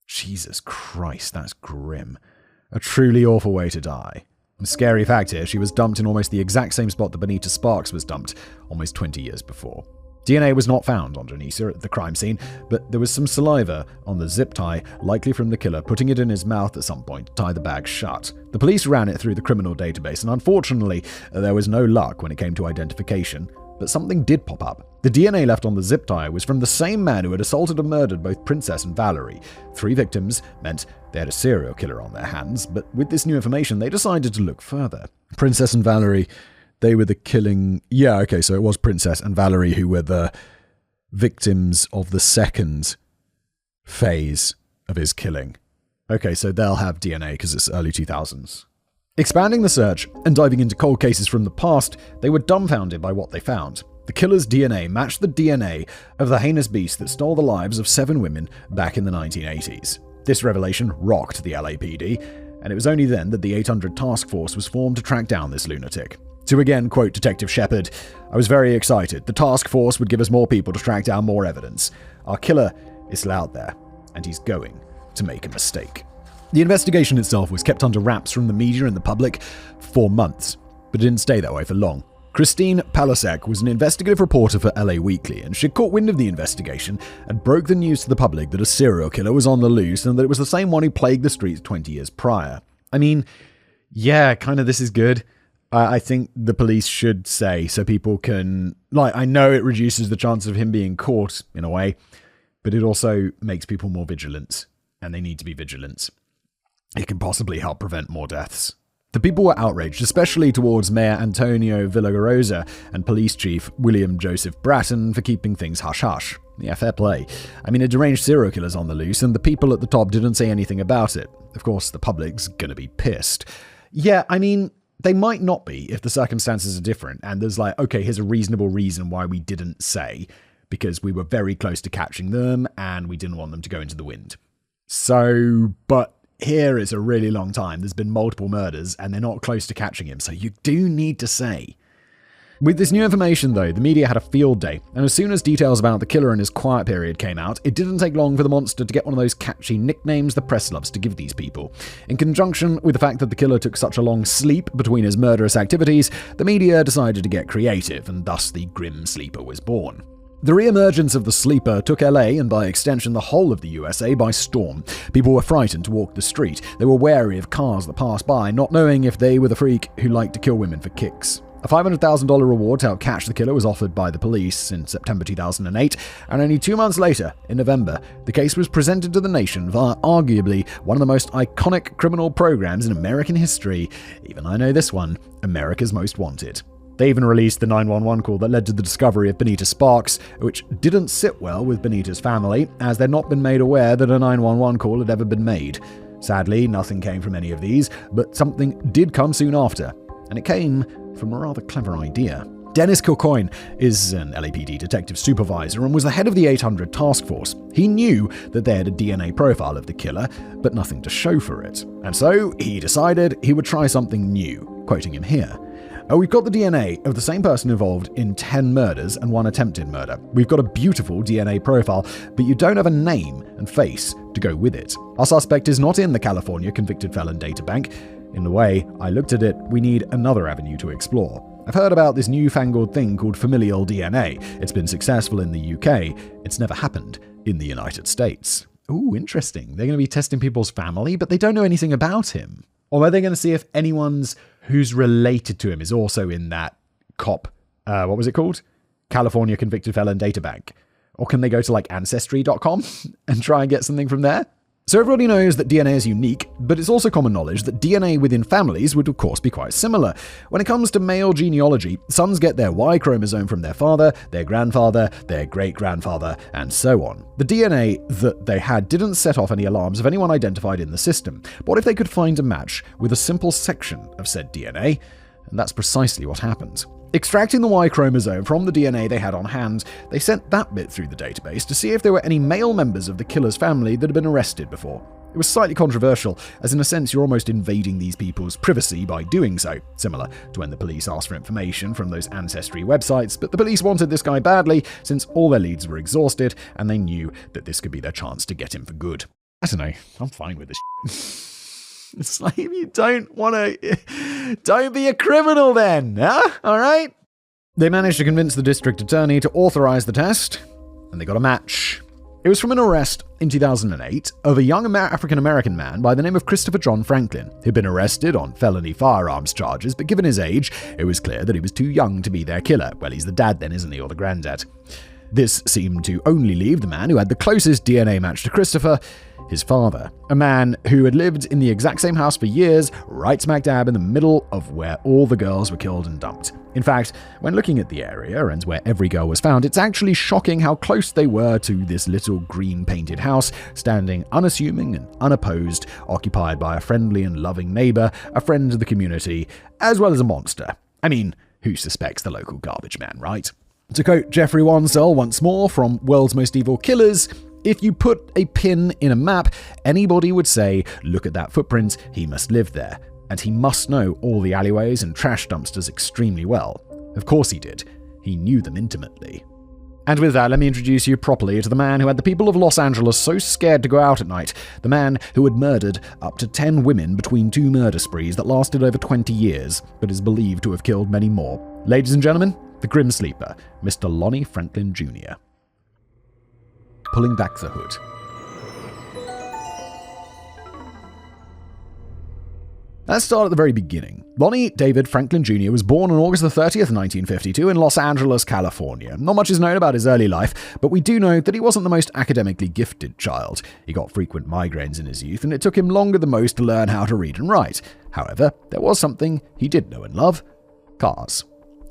Jesus Christ, that's grim. A truly awful way to die. And scary fact here, she was dumped in almost the exact same spot that Benita Sparks was dumped almost 20 years before. DNA was not found on Janisa at the crime scene, but there was some saliva on the zip tie, likely from the killer putting it in his mouth at some point to tie the bag shut. The police ran it through the criminal database, and unfortunately, there was no luck when it came to identification, but something did pop up. The DNA left on the zip tie was from the same man who had assaulted and murdered both Princess and Valerie. 3 victims meant they had a serial killer on their hands, but with this new information, they decided to look further. Princess and Valerie, they were the killing... Yeah, okay, so it was Princess and Valerie who were the victims of the second phase of his killing. Okay, so they'll have DNA because it's early 2000s. Expanding the search and diving into cold cases from the past, they were dumbfounded by what they found. The killer's DNA matched the DNA of the heinous beast that stole the lives of 7 women back in the 1980s. This revelation rocked the LAPD, and it was only then that the 800 task force was formed to track down this lunatic. To again quote Detective Shepard, "I was very excited. The task force would give us more people to track down more evidence. Our killer is still out there, and he's going to make a mistake." The investigation itself was kept under wraps from the media and the public for months, but it didn't stay that way for long. Christine Palasek was an investigative reporter for LA Weekly, and she caught wind of the investigation and broke the news to the public that a serial killer was on the loose and that it was the same one who plagued the streets 20 years prior. I mean, yeah, kind of this is good. I think the police should say so people can... I know it reduces the chance of him being caught in a way, but it also makes people more vigilant, and they need to be vigilant. it can possibly help prevent more deaths. The people were outraged, especially towards Mayor Antonio Villagrosa and Police Chief William Joseph Bratton for keeping things hush-hush. Yeah, fair play. I mean, a deranged serial killer's on the loose, and the people at the top didn't say anything about it. Of course, the public's gonna be pissed. Yeah, I mean, they might not be if the circumstances are different, and there's like, okay, here's a reasonable reason why we didn't say, because we were very close to catching them, and we didn't want them to go into the wind. So, but here is a really long time. There's been multiple murders, and they're not close to catching him, so you do need to say. With this new information, though, the media had a field day, and as soon as details about the killer and his quiet period came out, it didn't take long for the monster to get one of those catchy nicknames the press loves to give these people. In conjunction with the fact that the killer took such a long sleep between his murderous activities, the media decided to get creative, and thus the Grim Sleeper was born. The re-emergence of the Sleeper took LA, and by extension the whole of the USA, by storm. People were frightened to walk the street. They were wary of cars that passed by, not knowing if they were the freak who liked to kill women for kicks. A $500,000 reward to help catch the killer was offered by the police in September 2008, and only 2 months later, in November, the case was presented to the nation via arguably one of the most iconic criminal programs in American history. Even I know this one, America's Most Wanted. They even released the 911 call that led to the discovery of Benita Sparks, which didn't sit well with Benita's family, as they'd not been made aware that a 911 call had ever been made. Sadly, nothing came from any of these, but something did come soon after, and it came from a rather clever idea. Dennis Kilcoyne is an LAPD detective supervisor and was the head of the 800 task force. He knew that they had a DNA profile of the killer, but nothing to show for it. And so he decided he would try something new, quoting him here. We've got the DNA of the same person involved in 10 murders and 1 attempted murder. We've got a beautiful DNA profile, but you don't have a name and face to go with it. Our suspect is not in the California Convicted Felon Databank. In the way I looked at it, we need another avenue to explore. I've heard about this newfangled thing called familial DNA. It's been successful in the UK. It's never happened in the United States. Ooh, interesting. They're going to be testing people's family, but they don't know anything about him. Or are they going to see if anyone's who's related to him is also in that what was it called? California Convicted Felon Databank. Or can they go to like Ancestry.com and try and get something from there? So everybody knows that DNA is unique, but it's also common knowledge that DNA within families would of course be quite similar. When it comes to male genealogy, sons get their Y chromosome from their father, their grandfather, their great-grandfather, and so on. The DNA that they had didn't set off any alarms of anyone identified in the system. But what if they could find a match with a simple section of said DNA? And that's precisely what happened. Extracting the Y chromosome from the DNA they had on hand, they sent that bit through the database to see if there were any male members of the killer's family that had been arrested before. It was slightly controversial, as in a sense you're almost invading these people's privacy by doing so, similar to when the police asked for information from those Ancestry websites, but the police wanted this guy badly since all their leads were exhausted and they knew that this could be their chance to get him for good. I don't know, I'm fine with this It's like, if you don't want to, don't be a criminal then, huh? All right? They managed to convince the district attorney to authorize the test, and they got a match. It was from an arrest in 2008 of a young African-American man by the name of Christopher John Franklin, who'd been arrested on felony firearms charges, but given his age, it was clear that he was too young to be their killer. Well, he's the dad then, isn't he, or the granddad? This seemed to only leave the man who had the closest DNA match to Christopher, his father, a man who had lived in the exact same house for years, right smack dab in the middle of where all the girls were killed and dumped. In fact, when looking at the area and where every girl was found, it's actually shocking how close they were to this little green painted house, standing unassuming and unopposed, occupied by a friendly and loving neighbor, a friend of the community, as well as a monster. I mean, who suspects the local garbage man, right? To quote Jeffrey Wansell once more from World's Most Evil Killers, if you put a pin in a map, anybody would say, look at that footprint, he must live there. And he must know all the alleyways and trash dumpsters extremely well. Of course he did. He knew them intimately. And with that, let me introduce you properly to the man who had the people of Los Angeles so scared to go out at night. The man who had murdered up to 10 women between 2 murder sprees that lasted over 20 years, but is believed to have killed many more. Ladies and gentlemen, the Grim Sleeper, Mr. Lonnie Franklin Jr. Pulling back the hood. Let's start at the very beginning. Lonnie David Franklin Jr. was born on August 30th, 1952 in Los Angeles, California. Not much is known about his early life, but we do know that he wasn't the most academically gifted child. He got frequent migraines in his youth, and it took him longer than most to learn how to read and write. However, there was something he did know and love: cars.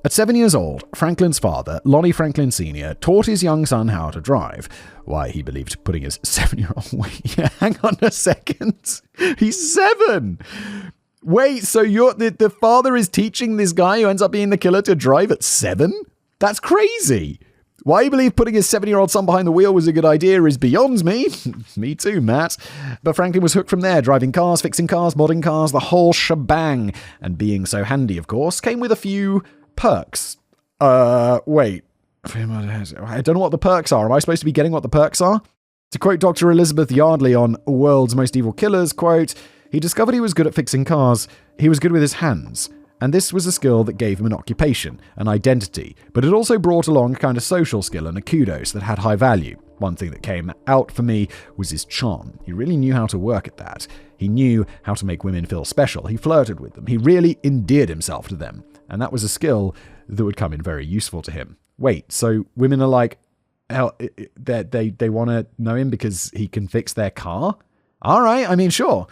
At 7 years old, Franklin's father, Lonnie Franklin Sr., taught his young son how to drive. Why, he believed putting his 7-year-old... Wait, hang on a second. He's 7! Wait, so the father is teaching this guy who ends up being the killer to drive at 7? That's crazy. Why he believed putting his 7-year-old son behind the wheel was a good idea is beyond me. Me too, Matt. But Franklin was hooked from there, driving cars, fixing cars, modding cars, the whole shebang. And being so handy, of course, came with a few perks. Wait. I don't know what the perks are. Am I supposed to be getting what the perks are? To quote Dr. Elizabeth Yardley on World's Most Evil Killers, quote, he discovered he was good at fixing cars. He was good with his hands. And this was a skill that gave him an occupation, an identity, but it also brought along a kind of social skill and a kudos that had high value. One thing that came out for me was his charm. He really knew how to work at that. He knew how to make women feel special. He flirted with them. He really endeared himself to them. And that was a skill that would come in very useful to him. Wait, so women are like, they want to know him because he can fix their car? All right, I mean, sure.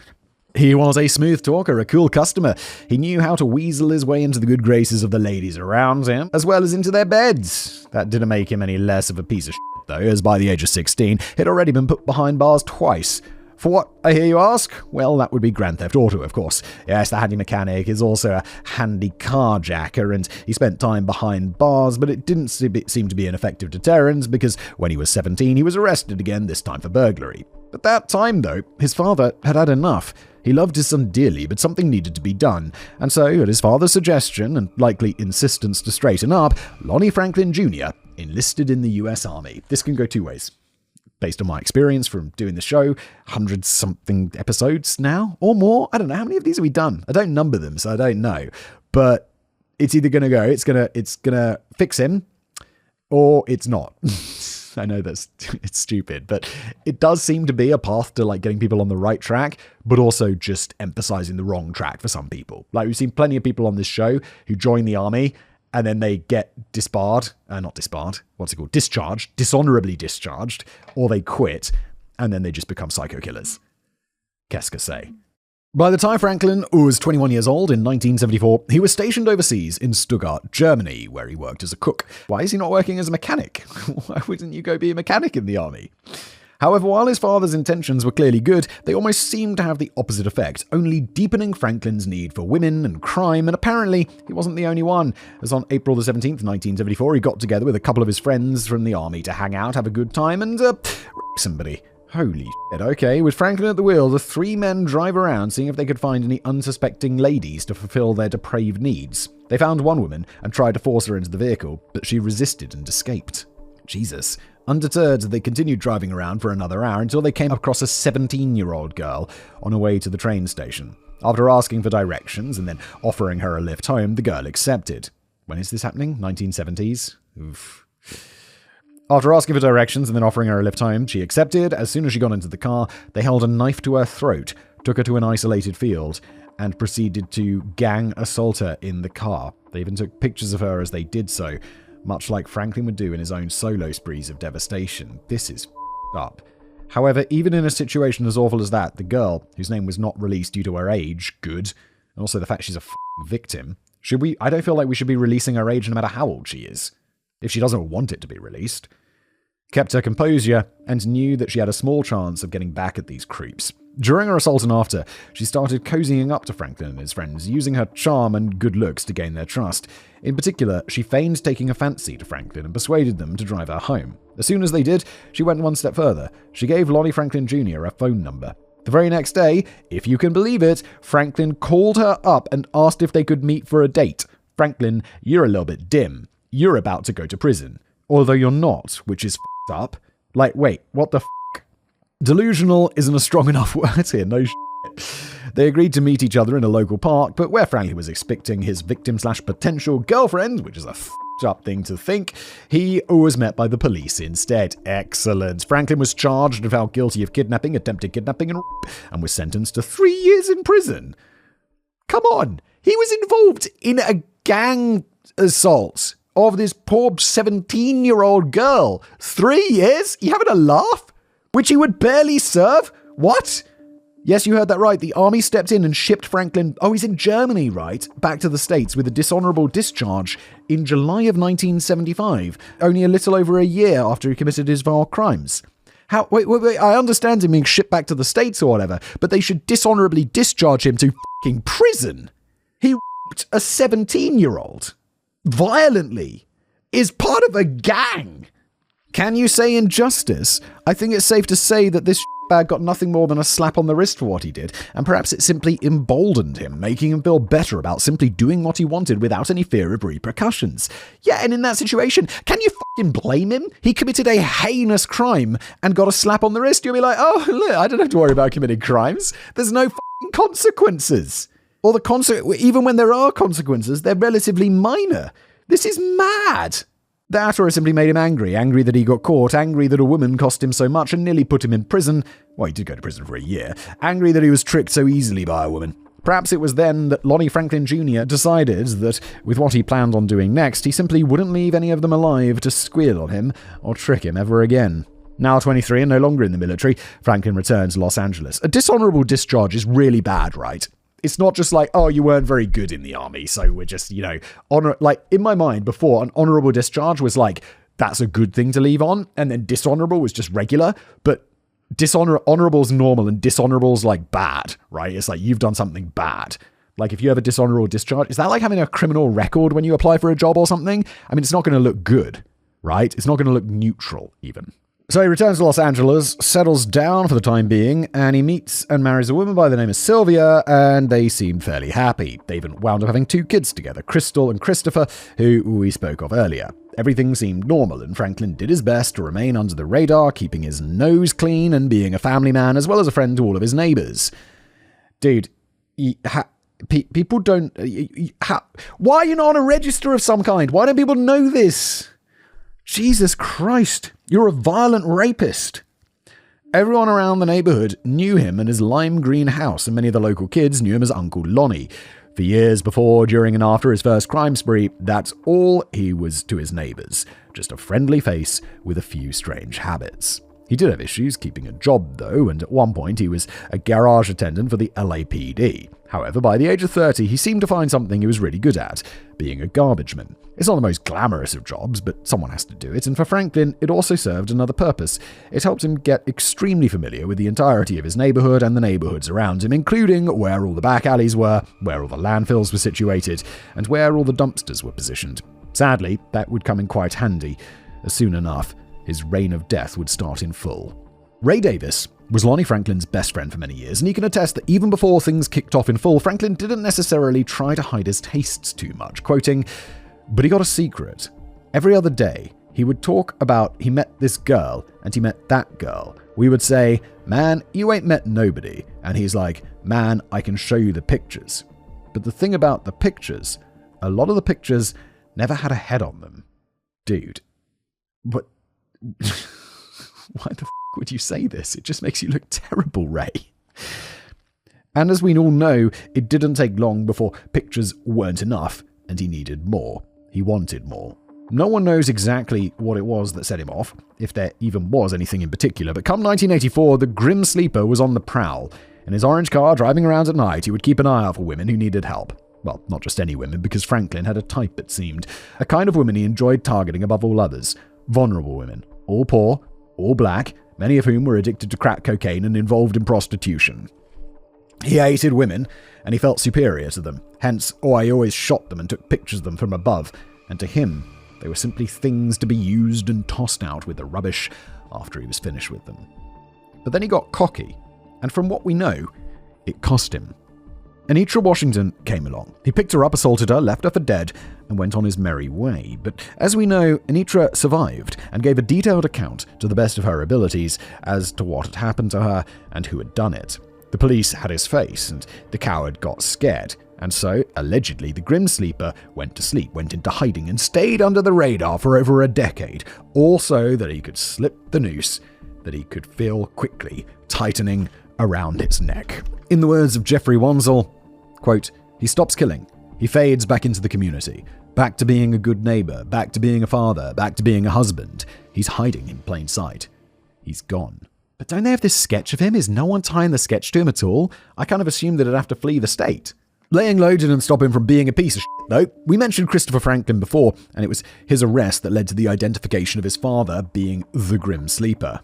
He was a smooth talker, a cool customer. He knew how to weasel his way into the good graces of the ladies around him, as well as into their beds. That didn't make him any less of a piece of shit, though, as by the age of 16, he'd already been put behind bars twice. For what, I hear you ask? Well, that would be Grand Theft Auto, of course. Yes, the handy mechanic is also a handy carjacker, and he spent time behind bars, but it didn't seem to be an effective deterrent, because when he was 17, he was arrested again, this time for burglary. At that time, though, his father had had enough. He loved his son dearly, but something needed to be done. And so, at his father's suggestion, and likely insistence to straighten up, Lonnie Franklin Jr. enlisted in the US Army. This can go two ways. Based on my experience from doing the show, 100-something episodes now, or more. I don't know. How many of these have we done? I don't number them, so I don't know. But it's either going to go, it's gonna fix him, or it's not. I know it's stupid, but it does seem to be a path to like getting people on the right track, but also just emphasizing the wrong track for some people. Like we've seen plenty of people on this show who join the army and then they get discharged, dishonorably discharged, or they quit and then they just become psycho killers. Qu'est-ce que c'est? By the time Franklin was 21 years old in 1974, he was stationed overseas in Stuttgart, Germany, where he worked as a cook. Why is he not working as a mechanic? Why wouldn't you go be a mechanic in the army? However, while his father's intentions were clearly good, they almost seemed to have the opposite effect, only deepening Franklin's need for women and crime, and apparently he wasn't the only one, as on April the 17th, 1974, he got together with a couple of his friends from the army to hang out, have a good time, and rape somebody. Holy shit, okay. With Franklin at the wheel, the three men drive around seeing if they could find any unsuspecting ladies to fulfill their depraved needs. They found one woman and tried to force her into the vehicle, but she resisted and escaped. Jesus. Undeterred, they continued driving around for another hour until they came across a 17-year-old girl on her way to the train station. After asking for directions and then offering her a lift home, the girl accepted. When is this happening? 1970s? Oof. After asking for directions and then offering her a lift home, she accepted. As soon as she got into the car, they held a knife to her throat, took her to an isolated field, and proceeded to gang assault her in the car. They even took pictures of her as they did so, much like Franklin would do in his own solo sprees of devastation. This is up. However, even in a situation as awful as that, the girl, whose name was not released due to her age, good, and also the fact she's a victim, I don't feel like we should be releasing her age no matter how old she is, if she doesn't want it to be released. Kept her composure, and knew that she had a small chance of getting back at these creeps. During her assault and after, she started cozying up to Franklin and his friends, using her charm and good looks to gain their trust. In particular, she feigned taking a fancy to Franklin and persuaded them to drive her home. As soon as they did, she went one step further. She gave Lonnie Franklin Jr. a phone number. The very next day, if you can believe it, Franklin called her up and asked if they could meet for a date. Franklin, you're a little bit dim. You're about to go to prison. Although you're not, which is up. Like, wait, what the Delusional isn't a strong enough word here, no shit. They agreed to meet each other in a local park, but where Franklin was expecting his victim/potential girlfriend, which is a up thing to think, he was met by the police instead. Excellent. Franklin was charged and found guilty of kidnapping, attempted kidnapping, and was sentenced to 3 years in prison. Come on. He was involved in a gang assault of this poor 17-year-old girl. 3 years? You having a laugh? Which he would barely serve? What? Yes, you heard that right. The army stepped in and shipped Franklin, he's in Germany, right, back to the States with a dishonorable discharge in July of 1975, only a little over a year after he committed his vile crimes. How? Wait, I understand him being shipped back to the States or whatever, but they should dishonorably discharge him to fucking prison. He raped a 17-year-old violently, is part of a gang. Can you say injustice? I think it's safe to say that this bag got nothing more than a slap on the wrist for what he did, and perhaps it simply emboldened him, making him feel better about simply doing what he wanted without any fear of repercussions. Yeah, and in that situation, can you fucking blame him? He committed a heinous crime and got a slap on the wrist. You'll be like, oh, look, I don't have to worry about committing crimes. There's no fucking consequences. Or even when there are consequences, they're relatively minor. This is mad. That, or it simply made him angry that he got caught, angry that a woman cost him so much and nearly put him in prison. Well, he did go to prison for a year. Angry that he was tricked so easily by a woman. Perhaps it was then that Lonnie Franklin Jr. decided that, with what he planned on doing next, he simply wouldn't leave any of them alive to squeal on him or trick him ever again. Now 23 and no longer in the military, Franklin returned to Los Angeles. A dishonorable discharge is really bad, right? It's not just like, oh, you weren't very good in the army, so we're just, honor. Like, in my mind before, an honorable discharge was like, that's a good thing to leave on, and then dishonorable was just regular, but honorable's normal and dishonorable's like bad, right? It's like you've done something bad. Like if you have a dishonorable discharge, is that like having a criminal record when you apply for a job or something? I mean, it's not going to look good, right? It's not going to look neutral even. So he returns to Los Angeles, settles down for the time being, and he meets and marries a woman by the name of Sylvia, and they seem fairly happy. They even wound up having 2 kids together, Crystal and Christopher, who we spoke of earlier. Everything seemed normal, and Franklin did his best to remain under the radar, keeping his nose clean and being a family man, as well as a friend to all of his neighbors. Dude, people don't... why are you not on a register of some kind? Why don't people know this? Jesus Christ, you're a violent rapist. Everyone around the neighborhood knew him and his lime green house, and many of the local kids knew him as Uncle Lonnie. For years before, during, and after his first crime spree, that's all he was to his neighbors. Just a friendly face with a few strange habits. He did have issues keeping a job, though, and at one point he was a garage attendant for the LAPD. However, by the age of 30, he seemed to find something he was really good at, being a garbage man. It's not the most glamorous of jobs, but someone has to do it, and for Franklin, it also served another purpose. It helped him get extremely familiar with the entirety of his neighborhood and the neighborhoods around him, including where all the back alleys were, where all the landfills were situated, and where all the dumpsters were positioned. Sadly, that would come in quite handy. Soon enough, his reign of death would start in full. Ray Davis was Lonnie Franklin's best friend for many years, and he can attest that even before things kicked off in full, Franklin didn't necessarily try to hide his tastes too much, quoting, "But he got a secret. Every other day, he would talk about he met this girl, and he met that girl. We would say, 'Man, you ain't met nobody.' And he's like, 'Man, I can show you the pictures.' But the thing about the pictures, a lot of the pictures never had a head on them." Dude, what... Why the would you say this? It just makes you look terrible, Ray. And as we all know, it didn't take long before pictures weren't enough, and he needed more. He wanted more. No one knows exactly what it was that set him off, if there even was anything in particular, but come 1984, the Grim Sleeper was on the prowl. In his orange car, driving around at night, he would keep an eye out for women who needed help. Well, not just any women, because Franklin had a type, it seemed. A kind of woman he enjoyed targeting above all others. Vulnerable women. All poor, all black, many of whom were addicted to crack cocaine and involved in prostitution. He hated women, and he felt superior to them. Hence, he always shot them and took pictures of them from above. And to him, they were simply things to be used and tossed out with the rubbish after he was finished with them. But then he got cocky, and from what we know, it cost him. Anitra Washington came along. He picked her up, assaulted her, left her for dead, and went on his merry way. But as we know, Anitra survived and gave a detailed account to the best of her abilities as to what had happened to her and who had done it. The police had his face, and the coward got scared. And so, allegedly, the Grim Sleeper went to sleep, went into hiding, and stayed under the radar for over a decade, all so that he could slip the noose that he could feel quickly tightening around its neck. In the words of Jeffrey Wanzel, quote, He stops killing. He fades back into the community. Back to being a good neighbor. Back to being a father. Back to being a husband. He's hiding in plain sight. He's gone. But don't they have this sketch of him? Is no one tying the sketch to him at all? I kind of assumed that he'd have to flee the state. Laying low didn't stop him from being a piece of shit, though. We mentioned Christopher Franklin before, and it was his arrest that led to the identification of his father being the Grim Sleeper.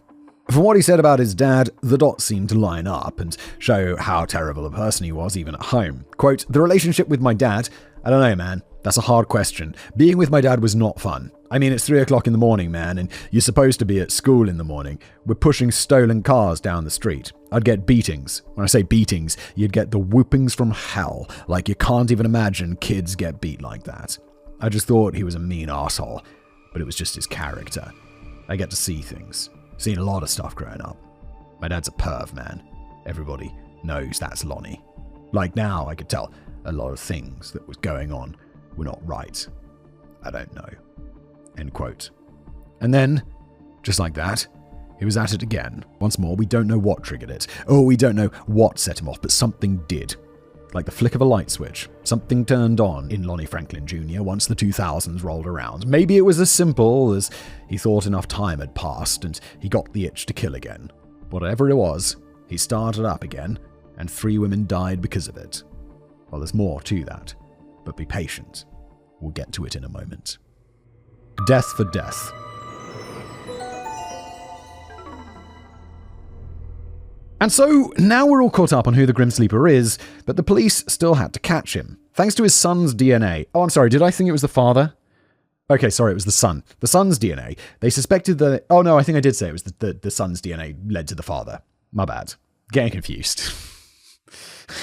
From what he said about his dad, the dots seemed to line up and show how terrible a person he was even at home. Quote, "The relationship with my dad, I don't know, man. That's a hard question. Being with my dad was not fun. I mean, it's 3 o'clock in the morning, man, and you're supposed to be at school in the morning. We're pushing stolen cars down the street. I'd get beatings. When I say beatings, you'd get the whoopings from hell. Like you can't even imagine kids get beat like that. I just thought he was a mean asshole, but it was just his character. I get to see things. Seen a lot of stuff growing up. My dad's a perv, man. Everybody knows that's Lonnie. Like now, I could tell a lot of things that was going on were not right. I don't know." End quote. And then, just like that, he was at it again. Once more, we don't know what triggered it. Oh, we don't know what set him off, but something did. Like the flick of a light switch, something turned on in Lonnie Franklin Jr. once the 2000s rolled around. Maybe it was as simple as he thought enough time had passed and he got the itch to kill again. Whatever it was, he started up again, and 3 women died because of it. Well, there's more to that, but be patient. We'll get to it in a moment. Death for death. And so, now we're all caught up on who the Grim Sleeper is, but the police still had to catch him. Thanks to his son's DNA. Oh, I'm sorry, did I think it was the father? Okay, sorry, it was the son. The son's DNA. They suspected that... Oh no, I think I did say it was the son's DNA led to the father. My bad. Getting confused.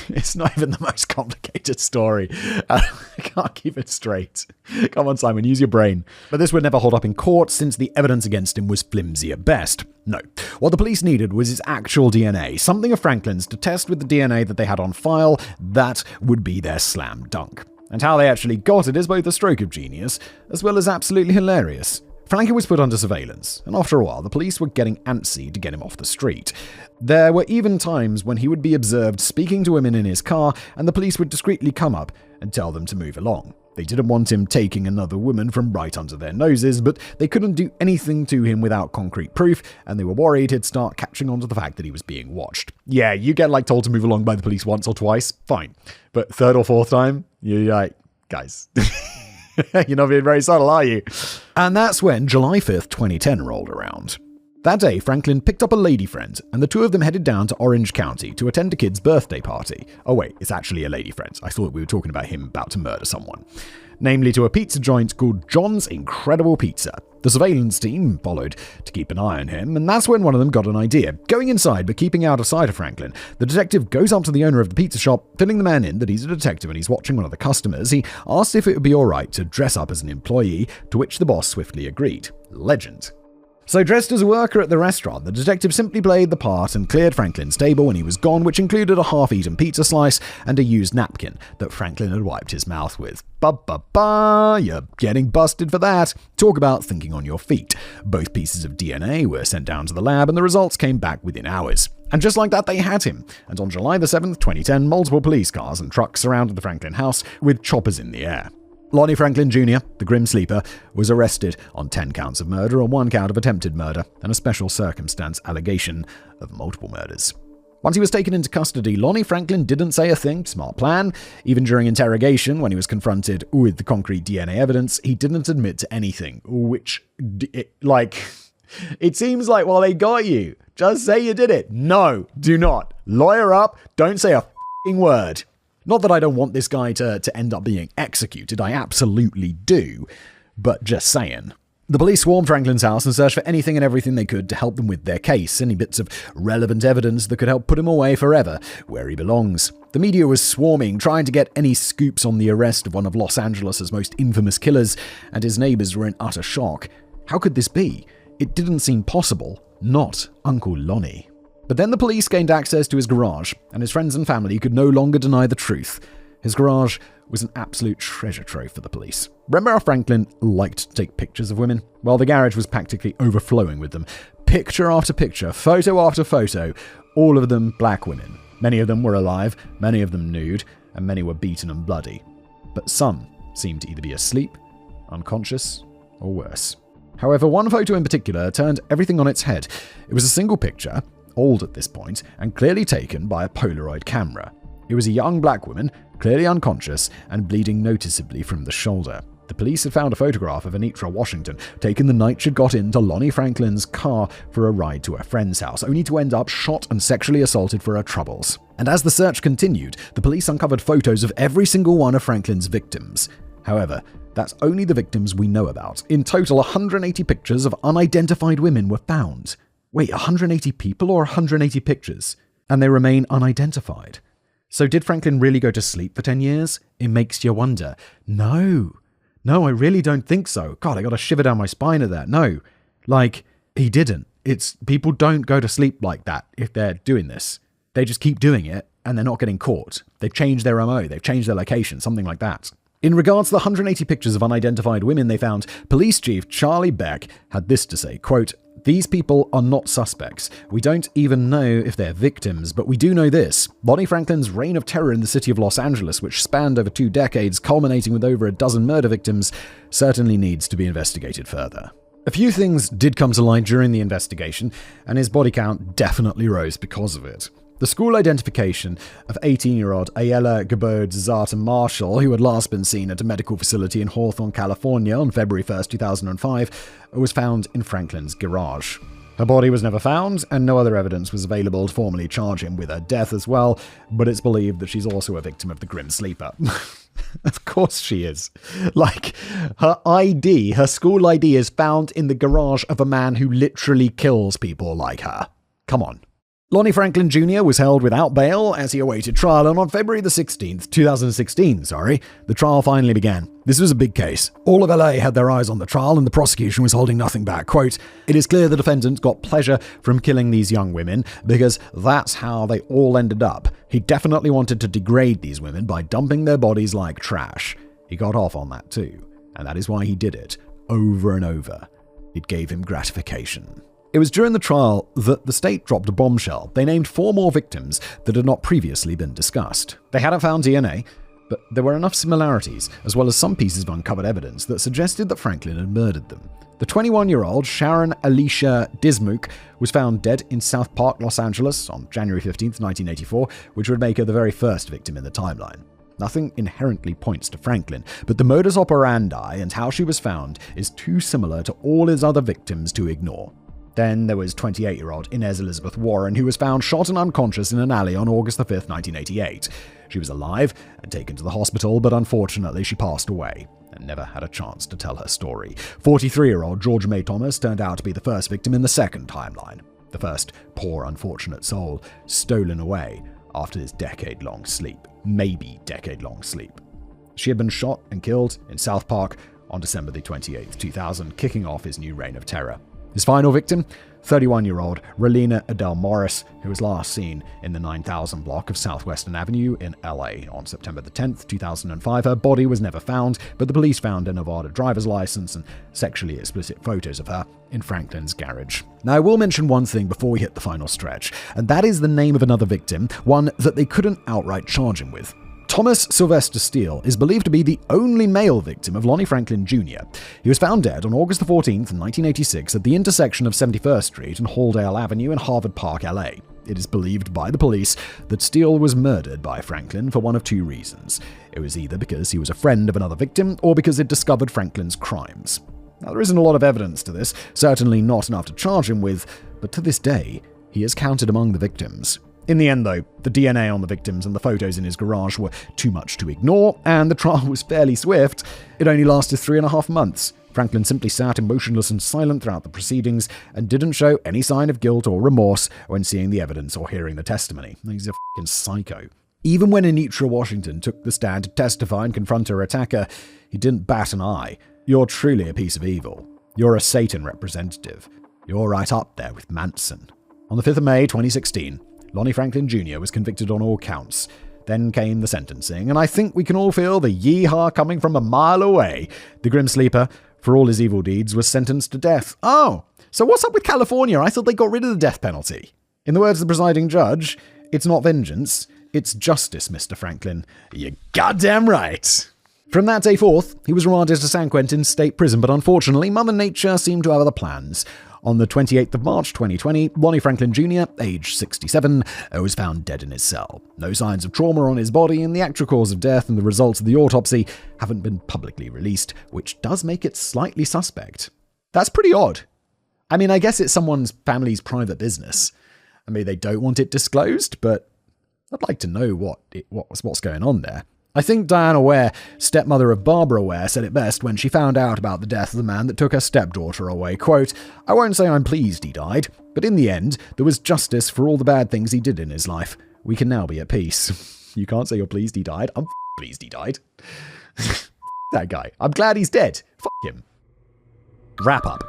It's not even the most complicated story. I can't keep it straight. Come on, Simon, use your brain. But this would never hold up in court since the evidence against him was flimsy at best. No. What the police needed was his actual DNA, something of Franklin's to test with the DNA that they had on file. That would be their slam dunk. And how they actually got it is both a stroke of genius, as well as absolutely hilarious. Franklin was put under surveillance, and after a while, the police were getting antsy to get him off the street. There were even times when he would be observed speaking to women in his car, and the police would discreetly come up and tell them to move along. They didn't want him taking another woman from right under their noses, but they couldn't do anything to him without concrete proof, and they were worried he'd start catching on to the fact that he was being watched. Yeah, you get told to move along by the police once or twice, fine. But third or fourth time, you're like, guys... You're not being very subtle, are you? And that's when July 5th, 2010 rolled around. That day, Franklin picked up a lady friend, and the two of them headed down to Orange County to attend a kid's birthday party. Oh wait, it's actually a lady friend. I thought we were talking about him about to murder someone. Namely to a pizza joint called John's Incredible Pizza. The surveillance team followed to keep an eye on him, and that's when one of them got an idea. Going inside, but keeping out of sight of Franklin, the detective goes up to the owner of the pizza shop, filling the man in that he's a detective and he's watching one of the customers. He asked if it would be alright to dress up as an employee, to which the boss swiftly agreed. Legend. So dressed as a worker at the restaurant, the detective simply played the part and cleared Franklin's table when he was gone, which included a half-eaten pizza slice and a used napkin that Franklin had wiped his mouth with. Ba-ba-ba, you're getting busted for that. Talk about thinking on your feet. Both pieces of DNA were sent down to the lab and the results came back within hours. And just like that, they had him. And on July the 7th, 2010, multiple police cars and trucks surrounded the Franklin house with choppers in the air. Lonnie Franklin Jr., the Grim Sleeper, was arrested on 10 counts of murder and 1 count of attempted murder and a special circumstance allegation of multiple murders. Once he was taken into custody, Lonnie Franklin didn't say a thing. Smart plan. Even during interrogation, when he was confronted with the concrete DNA evidence, he didn't admit to anything, which, it seems like, well, they got you. Just say you did it. No, do not. Lawyer up. Don't say a f***ing word. Not that I don't want this guy to end up being executed, I absolutely do, but just saying. The police swarmed Franklin's house and searched for anything and everything they could to help them with their case, any bits of relevant evidence that could help put him away forever, where he belongs. The media was swarming, trying to get any scoops on the arrest of one of Los Angeles' most infamous killers, and his neighbors were in utter shock. How could this be? It didn't seem possible. Not Uncle Lonnie. But then the police gained access to his garage, and his friends and family could no longer deny the truth. His garage was an absolute treasure trove for the police. Remember how Franklin liked to take pictures of women? Well, the garage was practically overflowing with them. Picture after picture, photo after photo, all of them black women. Many of them were alive, many of them nude, and many were beaten and bloody. But some seemed to either be asleep, unconscious, or worse. However, one photo in particular turned everything on its head. It was a single picture, old at this point, and clearly taken by a Polaroid camera. It was a young black woman, clearly unconscious and bleeding noticeably from the shoulder. The police had found a photograph of Anitra Washington taken the night she got into Lonnie Franklin's car for a ride to her friend's house, only to end up shot and sexually assaulted for her troubles. And as the search continued, the police uncovered photos of every single one of Franklin's victims. However, that's only the victims we know about. In total, 180 pictures of unidentified women were found. Wait, 180 people or 180 pictures? And they remain unidentified. So did Franklin really go to sleep for 10 years? It makes you wonder. No, I really don't think so. God, I got a shiver down my spine at that. No, he didn't. People don't go to sleep like that if they're doing this. They just keep doing it and they're not getting caught. They've changed their MO, they've changed their location, something like that. In regards to the 180 pictures of unidentified women they found, Police Chief Charlie Beck had this to say, quote, "These people are not suspects. We don't even know if they're victims, but we do know this. Lonnie Franklin's reign of terror in the city of Los Angeles, which spanned over 2 decades, culminating with over a dozen murder victims, certainly needs to be investigated further." A few things did come to light during the investigation, and his body count definitely rose because of it. The school identification of 18-year-old Ayala Gabode Zata Marshall, who had last been seen at a medical facility in Hawthorne, California on February 1st, 2005, was found in Franklin's garage. Her body was never found, and no other evidence was available to formally charge him with her death as well, but it's believed that she's also a victim of the Grim Sleeper. Of course she is. Her school ID is found in the garage of a man who literally kills people like her. Come on. Lonnie Franklin Jr. was held without bail as he awaited trial, and on February the 16th, 2016, the trial finally began. This was a big case. All of LA had their eyes on the trial, and the prosecution was holding nothing back. Quote, "It is clear the defendant got pleasure from killing these young women because that's how they all ended up. He definitely wanted to degrade these women by dumping their bodies like trash. He got off on that too, and that is why he did it, over and over. It gave him gratification." It was during the trial that the state dropped a bombshell. They named 4 more victims that had not previously been discussed. They hadn't found DNA, but there were enough similarities, as well as some pieces of uncovered evidence that suggested that Franklin had murdered them. The 21-year-old Sharon Alicia Dismuke was found dead in South Park, Los Angeles on January 15th, 1984, which would make her the very first victim in the timeline. Nothing inherently points to Franklin, but the modus operandi and how she was found is too similar to all his other victims to ignore. Then there was 28-year-old Inez Elizabeth Warren, who was found shot and unconscious in an alley on August 5th, 1988. She was alive and taken to the hospital, but unfortunately she passed away and never had a chance to tell her story. 43-year-old Georgia May Thomas turned out to be the first victim in the second timeline. The first poor, unfortunate soul stolen away after his decade-long sleep. Maybe decade-long sleep. She had been shot and killed in South Park on December the 28th, 2000, kicking off his new reign of terror. His final victim, 31-year-old Relina Adele Morris, who was last seen in the 9000 block of Southwestern Avenue in LA on September the 10th, 2005. Her body was never found, but the police found a Nevada driver's license and sexually explicit photos of her in Franklin's garage. Now, I will mention one thing before we hit the final stretch, and that is the name of another victim, one that they couldn't outright charge him with. Thomas Sylvester Steele is believed to be the only male victim of Lonnie Franklin Jr. He was found dead on August 14th, 1986 at the intersection of 71st Street and Halldale Avenue in Harvard Park, LA. It is believed by the police that Steele was murdered by Franklin for one of 2 reasons. It was either because he was a friend of another victim or because it discovered Franklin's crimes. Now, there isn't a lot of evidence to this, certainly not enough to charge him with, but to this day, he is counted among the victims. In the end, though, the DNA on the victims and the photos in his garage were too much to ignore, and the trial was fairly swift. It only lasted 3.5 months. Franklin simply sat emotionless and silent throughout the proceedings and didn't show any sign of guilt or remorse when seeing the evidence or hearing the testimony. He's a f***ing psycho. Even when Anitra Washington took the stand to testify and confront her attacker, he didn't bat an eye. You're truly a piece of evil. You're a Satan representative. You're right up there with Manson. On the 5th of May, 2016, Lonnie Franklin Jr. was convicted on all counts. Then came the sentencing, and I think we can all feel the yee-haw coming from a mile away. The Grim Sleeper, for all his evil deeds, was sentenced to death. Oh, so what's up with California? I thought they got rid of the death penalty. In the words of the presiding judge, it's not vengeance, it's justice, Mr. Franklin. You're goddamn right. From that day forth, he was remanded to San Quentin State Prison, but unfortunately, Mother Nature seemed to have other plans. On the 28th of March 2020, Lonnie Franklin Jr., age 67, was found dead in his cell. No signs of trauma on his body, and the actual cause of death and the results of the autopsy haven't been publicly released, which does make it slightly suspect. That's pretty odd. I mean, I guess it's someone's family's private business. I mean, they don't want it disclosed, but I'd like to know what's going on there. I think Diana Ware, stepmother of Barbara Ware, said it best when she found out about the death of the man that took her stepdaughter away. Quote, "I won't say I'm pleased he died, but in the end, there was justice for all the bad things he did in his life. We can now be at peace." You can't say you're pleased he died. I'm pleased he died. That guy. I'm glad he's dead. Him. Wrap up.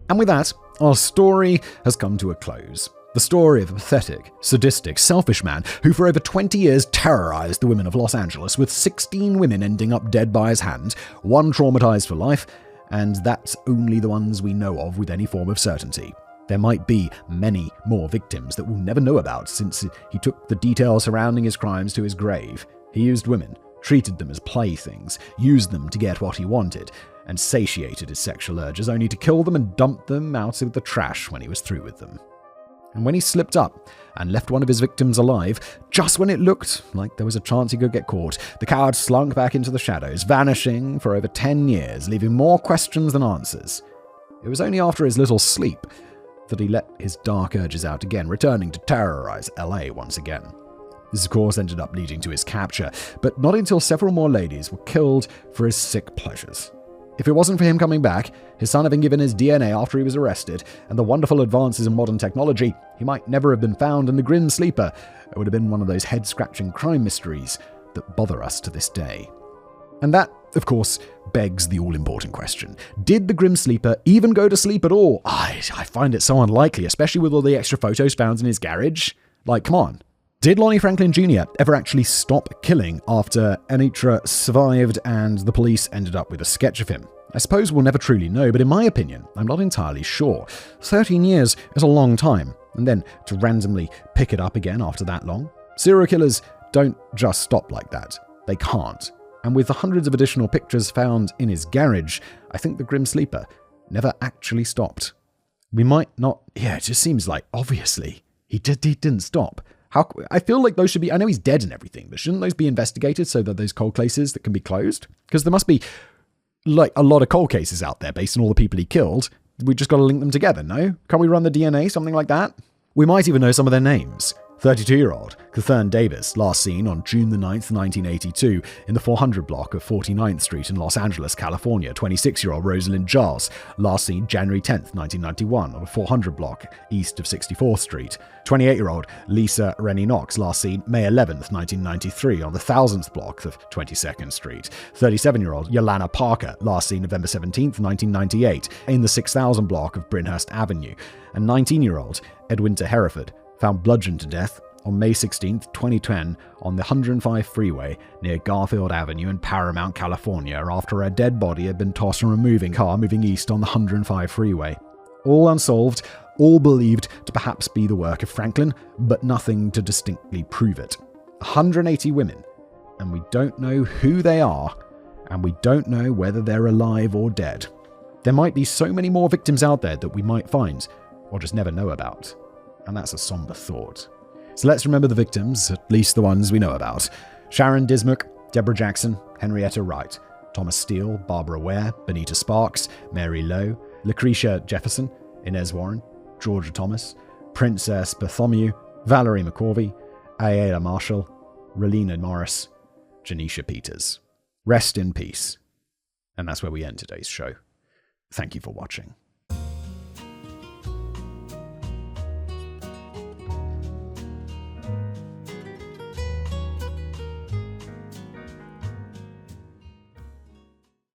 And with that, our story has come to a close. The story of a pathetic, sadistic, selfish man who for over 20 years terrorized the women of Los Angeles, with 16 women ending up dead by his hand, one traumatized for life, and that's only the ones we know of with any form of certainty. There might be many more victims that we'll never know about, since he took the details surrounding his crimes to his grave. He used women, treated them as playthings, used them to get what he wanted, and satiated his sexual urges, only to kill them and dump them out of the trash when he was through with them. And when he slipped up and left one of his victims alive, just when it looked like there was a chance he could get caught, the coward slunk back into the shadows, vanishing for over 10 years, leaving more questions than answers. It was only after his little sleep that he let his dark urges out again, returning to terrorize LA once again. This, of course, ended up leading to his capture, but not until several more ladies were killed for his sick pleasures. If it wasn't for him coming back, his son having given his DNA after he was arrested, and the wonderful advances in modern technology, he might never have been found, and the Grim Sleeper would have been one of those head-scratching crime mysteries that bother us to this day. And that, of course, begs the all-important question. Did the Grim Sleeper even go to sleep at all? I find it so unlikely, especially with all the extra photos found in his garage. Like, come on. Did Lonnie Franklin Jr. ever actually stop killing after Anitra survived and the police ended up with a sketch of him? I suppose we'll never truly know, but in my opinion, I'm not entirely sure. 13 years is a long time, and then to randomly pick it up again after that long? Serial killers don't just stop like that. They can't. And with the hundreds of additional pictures found in his garage, I think the Grim Sleeper never actually stopped. We might not... Yeah, it just seems like, obviously, he didn't stop. I feel like those should be... I know he's dead and everything, but shouldn't those be investigated so that those cold cases that can be closed? Because there must be, like, a lot of cold cases out there based on all the people he killed. We just got to link them together, no? Can't we run the DNA, something like that? We might even know some of their names. 32-year-old Cathern Davis, last seen on June the 9th, 1982, in the 400 block of 49th Street in Los Angeles, California. 26-year-old Rosalind Giles, last seen January 10th, 1991, on a 400 block east of 64th Street. 28-year-old Lisa Rennie Knox, last seen May 11th, 1993, on the 1000th block of 22nd Street. 37-year-old Yolana Parker, last seen November 17th, 1998, in the 6000 block of Brynhurst Avenue. And 19-year-old Edwinter Hereford, found bludgeoned to death on May 16, 2010, on the 105 freeway near Garfield Avenue in Paramount, California, after her dead body had been tossed from a moving car moving east on the 105 freeway. All unsolved, all believed to perhaps be the work of Franklin, but nothing to distinctly prove it. 180 women, and we don't know who they are, and we don't know whether they're alive or dead. There might be so many more victims out there that we might find, or just never know about. And that's a somber thought. So let's remember the victims, at least the ones we know about. Sharon Dismuke, Deborah Jackson, Henrietta Wright, Thomas Steele, Barbara Ware, Benita Sparks, Mary Lowe, Lucretia Jefferson, Inez Warren, Georgia Thomas, Princess Bartholomew, Valerie McCorvey, Ayala Marshall, Relina Morris, Janisha Peters. Rest in peace. And that's where we end today's show. Thank you for watching.